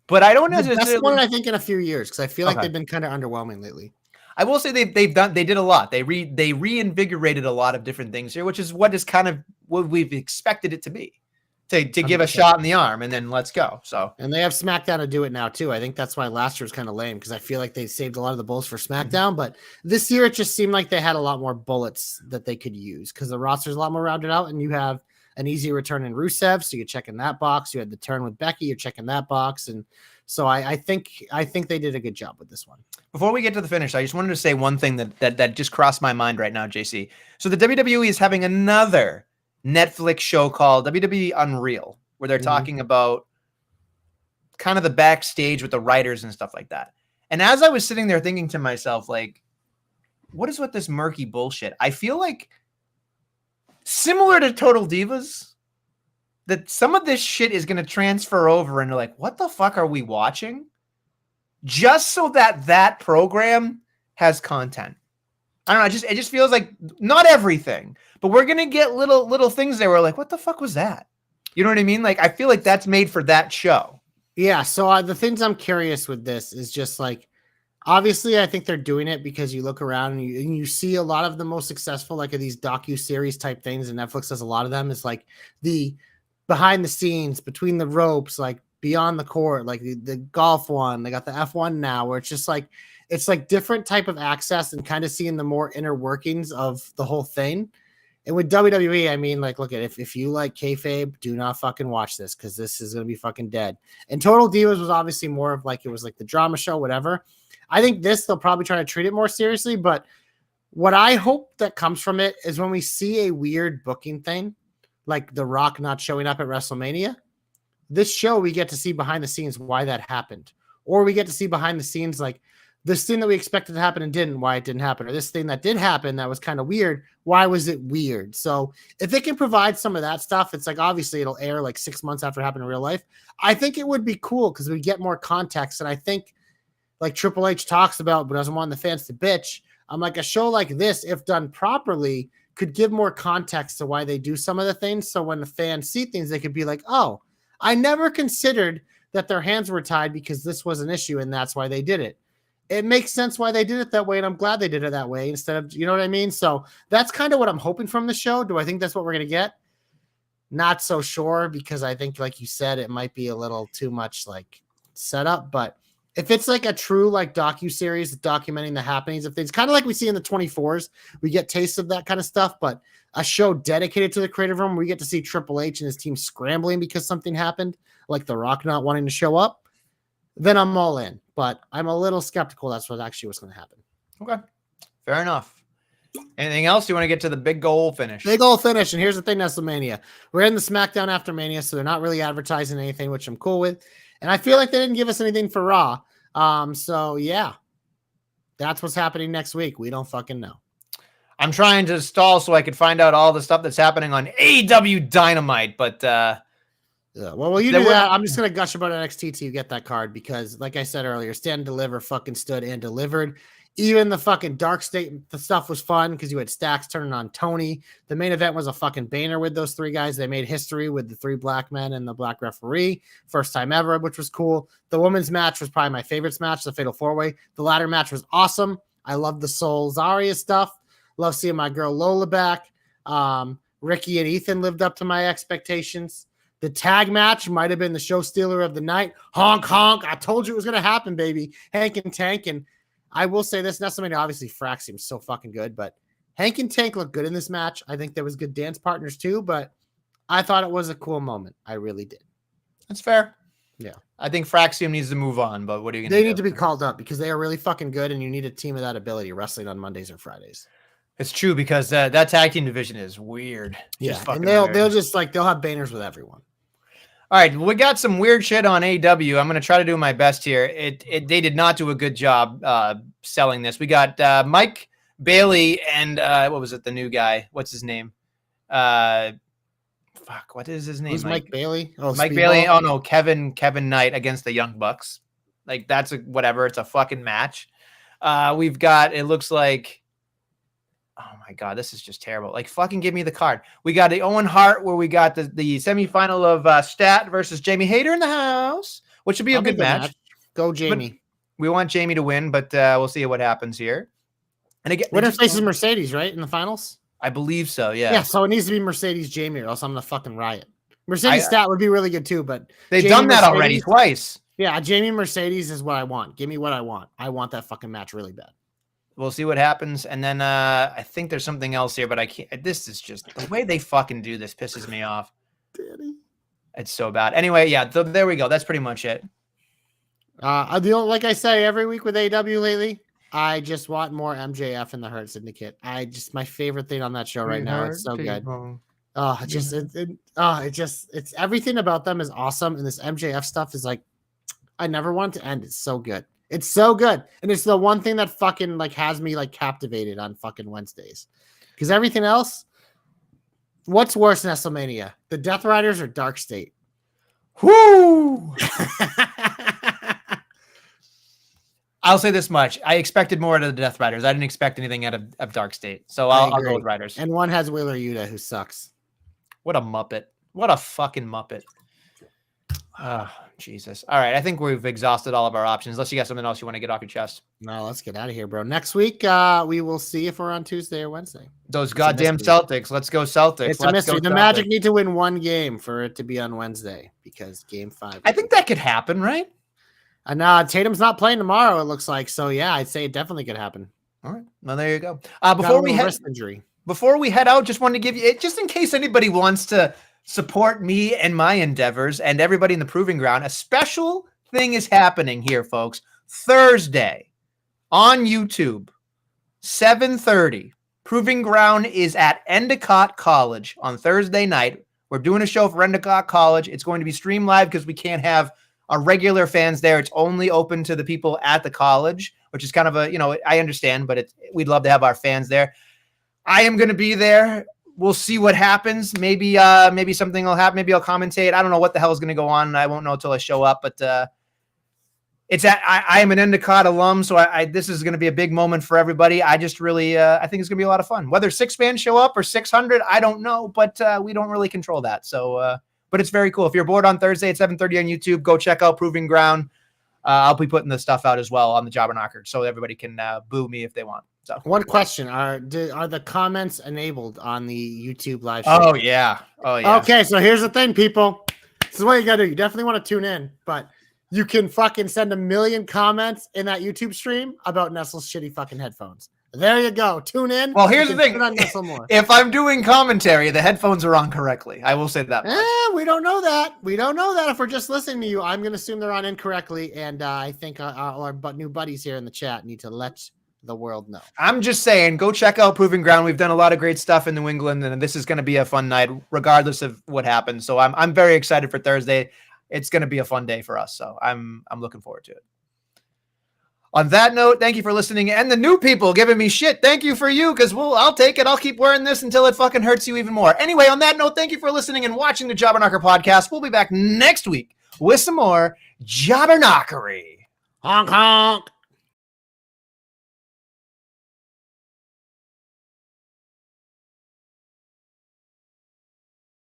But I don't know. The best one I think in a few years because I feel like they've been kind of underwhelming lately. I will say they did a lot. They reinvigorated a lot of different things here, which is what is kind of what we've expected it to be. To give a shot in the arm and then let's go. So, and they have SmackDown to do it now too. I think that's why last year was kind of lame because I feel like they saved a lot of the bullets for SmackDown, but this year it just seemed like they had a lot more bullets that they could use because the roster's a lot more rounded out and you have an easy return in Rusev, so you're checking that box. You had the turn with Becky, you're checking that box, and so I think they did a good job with this one. Before we get to the finish, I just wanted to say one thing that just crossed my mind right now, JC. So the WWE is having another Netflix show called WWE Unreal, where they're talking about kind of the backstage with the writers and stuff like that. And as I was sitting there thinking to myself, like, what is with this murky bullshit? I feel like similar to Total Divas, that some of this shit is going to transfer over and like, what the fuck are we watching? Just so that program has content. I don't know. It just feels like not everything, but we're going to get little things there where like, what the fuck was that? You know what I mean? Like, I feel like that's made for that show. Yeah. So the things I'm curious with this is just like, obviously, I think they're doing it because you look around and you see a lot of the most successful, like, of these docu-series type things, and Netflix does a lot of them, is like the behind the scenes, between the ropes, like beyond the court, like the golf one. They got the F1 now, where it's just like, it's like different type of access and kind of seeing the more inner workings of the whole thing. And with WWE, I mean, like, look at if you like kayfabe, do not fucking watch this because this is going to be fucking dead. And Total Divas was obviously more of like, it was like the drama show, whatever. I think this, they'll probably try to treat it more seriously, but what I hope that comes from it is when we see a weird booking thing, like The Rock not showing up at WrestleMania, this show, we get to see behind the scenes why that happened. Or we get to see behind the scenes, like, this thing that we expected to happen and didn't, why it didn't happen. Or this thing that did happen that was kind of weird, why was it weird? So if it can provide some of that stuff, it's like, obviously it'll air like 6 months after it happened in real life. I think it would be cool because we get more context. And I think, like Triple H talks about, but doesn't want the fans to bitch. I'm like, a show like this, if done properly, could give more context to why they do some of the things. So when the fans see things, they could be like, oh, I never considered that their hands were tied because this was an issue and that's why they did it. It makes sense why they did it that way, and I'm glad they did it that way instead of, you know what I mean? So that's kind of what I'm hoping from the show. Do I think that's what we're going to get? Not so sure, because I think, like you said, it might be a little too much like setup, but if it's like a true like docu-series documenting the happenings of things, kind of like we see in the 24s, we get tastes of that kind of stuff, but a show dedicated to the creative room, we get to see Triple H and his team scrambling because something happened, like The Rock not wanting to show up, then I'm all in. But I'm a little skeptical that's what actually was going to happen. Okay. Fair enough. Anything else? You want to get to the big goal finish? Big goal finish. And here's the thing, Nestlemania. We're in the SmackDown after Mania, so they're not really advertising anything, which I'm cool with. And I feel like they didn't give us anything for Raw. So yeah, that's what's happening next week. We don't fucking know. I'm trying to stall so I could find out all the stuff that's happening on AEW Dynamite, but yeah, well, you do that. I'm just gonna gush about NXT till you get that card because, like I said earlier, Stand and Deliver fucking stood and delivered. Even the fucking Dark State, the stuff was fun because you had Stacks turning on Tony. The main event was a fucking banger with those three guys. They made history with the three black men and the black referee. First time ever, which was cool. The women's match was probably my favorite match, the Fatal 4-Way. The ladder match was awesome. I love the Soul Zarya stuff. Love seeing my girl Lola back. Ricky and Ethan lived up to my expectations. The tag match might have been the show stealer of the night. Honk, honk. I told you it was going to happen, baby. Hank and Tank. And I will say this, Nestlemania, obviously Frack seems so fucking good, but Hank and Tank looked good in this match. I think there was good dance partners too, but I thought it was a cool moment. I really did. That's fair. Yeah. I think Fraxium needs to move on, but what are you going to do? They need to be called up because they are really fucking good, and you need a team of that ability wrestling on Mondays or Fridays. It's true because that tag team division is weird. Yeah, and they'll just like, they'll have banners with everyone. All right, we got some weird shit on AEW. I'm going to try to do my best here. They did not do a good job selling this. We got Mike Bailey and what was it? The new guy. What's his name? What is his name? Who's Mike Bailey? Oh, Mike Bailey. Oh no, Kevin Knight against the Young Bucks. Like that's whatever. It's a fucking match. We've got. It looks like. Oh my God, this is just terrible. Like, fucking give me the card. We got the Owen Hart where we got the semifinal of Stat versus Jamie Hayter in the house, which would be a good match. Go, Jamie. But we want Jamie to win, but we'll see what happens here. And again, winner faces Mercedes, right? In the finals? I believe so, yeah. Yeah, so it needs to be Mercedes Jamie or else I'm going to fucking riot. Mercedes Stat would be really good too, but they've done that already twice. Yeah, Jamie Mercedes is what I want. Give me what I want. I want that fucking match really bad. We'll see what happens. And then I think there's something else here, but I can't. This is just the way they fucking do this pisses me off. Daddy. It's so bad. Anyway, yeah, there we go. That's pretty much it. Like I say every week with AW lately, I just want more MJF in the Hurt Syndicate. My favorite thing on that show right now. It's so good. It's everything about them is awesome, and this MJF stuff is like I never want it to end. It's so good. It's so good. And it's the one thing that fucking like has me like captivated on fucking Wednesdays. Because everything else, what's worse than Nestlemania? The Death Riders or Dark State? Whoo! I'll say this much. I expected more out of the Death Riders. I didn't expect anything out of Dark State. So I'll go with Riders. And one has Wheeler Yuta, who sucks. What a Muppet. What a fucking Muppet. Oh, Jesus. All right. I think we've exhausted all of our options. Unless you got something else you want to get off your chest. No, let's get out of here, bro. Next week, we will see if we're on Tuesday or Wednesday. Those goddamn Celtics. Let's go Celtics. It's a mystery. The Magic need to win one game for it to be on Wednesday because game 5. I think that could happen, right? And Tatum's not playing tomorrow, it looks like. So, yeah, I'd say it definitely could happen. All right. Well, there you go. Before we head out, just wanted to give you, just in case anybody wants to support me and my endeavors and everybody in the Proving Ground, a special thing is happening here, folks. Thursday on YouTube, 7:30. Proving Ground is at Endicott College on Thursday night. We're doing a show for Endicott College. It's going to be streamed live because we can't have our regular fans there. It's only open to the people at the college, which is kind of I understand, but we'd love to have our fans there. I am going to be there. We'll see what happens. Maybe something will happen. Maybe I'll commentate. I don't know what the hell is going to go on. I won't know until I show up, but I am an Endicott alum. So this is going to be a big moment for everybody. I just really, I think it's going to be a lot of fun. Whether 6 fans show up or 600, I don't know, but we don't really control that. So, but it's very cool. If you're bored on Thursday at 7:30 on YouTube, go check out Proving Ground. I'll be putting the stuff out as well on the Jobber Knocker so everybody can boo me if they want. So one question: Are the comments enabled on the YouTube live stream? Oh yeah. Okay, so here's the thing, people. This is what you gotta do. You definitely want to tune in, but you can fucking send 1 million comments in that YouTube stream about Nestle's shitty fucking headphones. There you go. Tune in. Well, here's the thing. If I'm doing commentary, the headphones are on correctly. I will say that much. We don't know that. We don't know that if we're just listening to you. I'm going to assume they're on incorrectly, and I think our new buddies here in the chat need to let the world know. I'm just saying, go check out Proving Ground. We've done a lot of great stuff in New England, and this is going to be a fun night, regardless of what happens. So I'm very excited for Thursday. It's going to be a fun day for us. So I'm looking forward to it. On that note, thank you for listening. And the new people giving me shit. Thank you for you, because I'll take it. I'll keep wearing this until it fucking hurts you even more. Anyway, on that note, thank you for listening and watching the Jobber Knocker podcast. We'll be back next week with some more Jobber Knockery. Honk honk.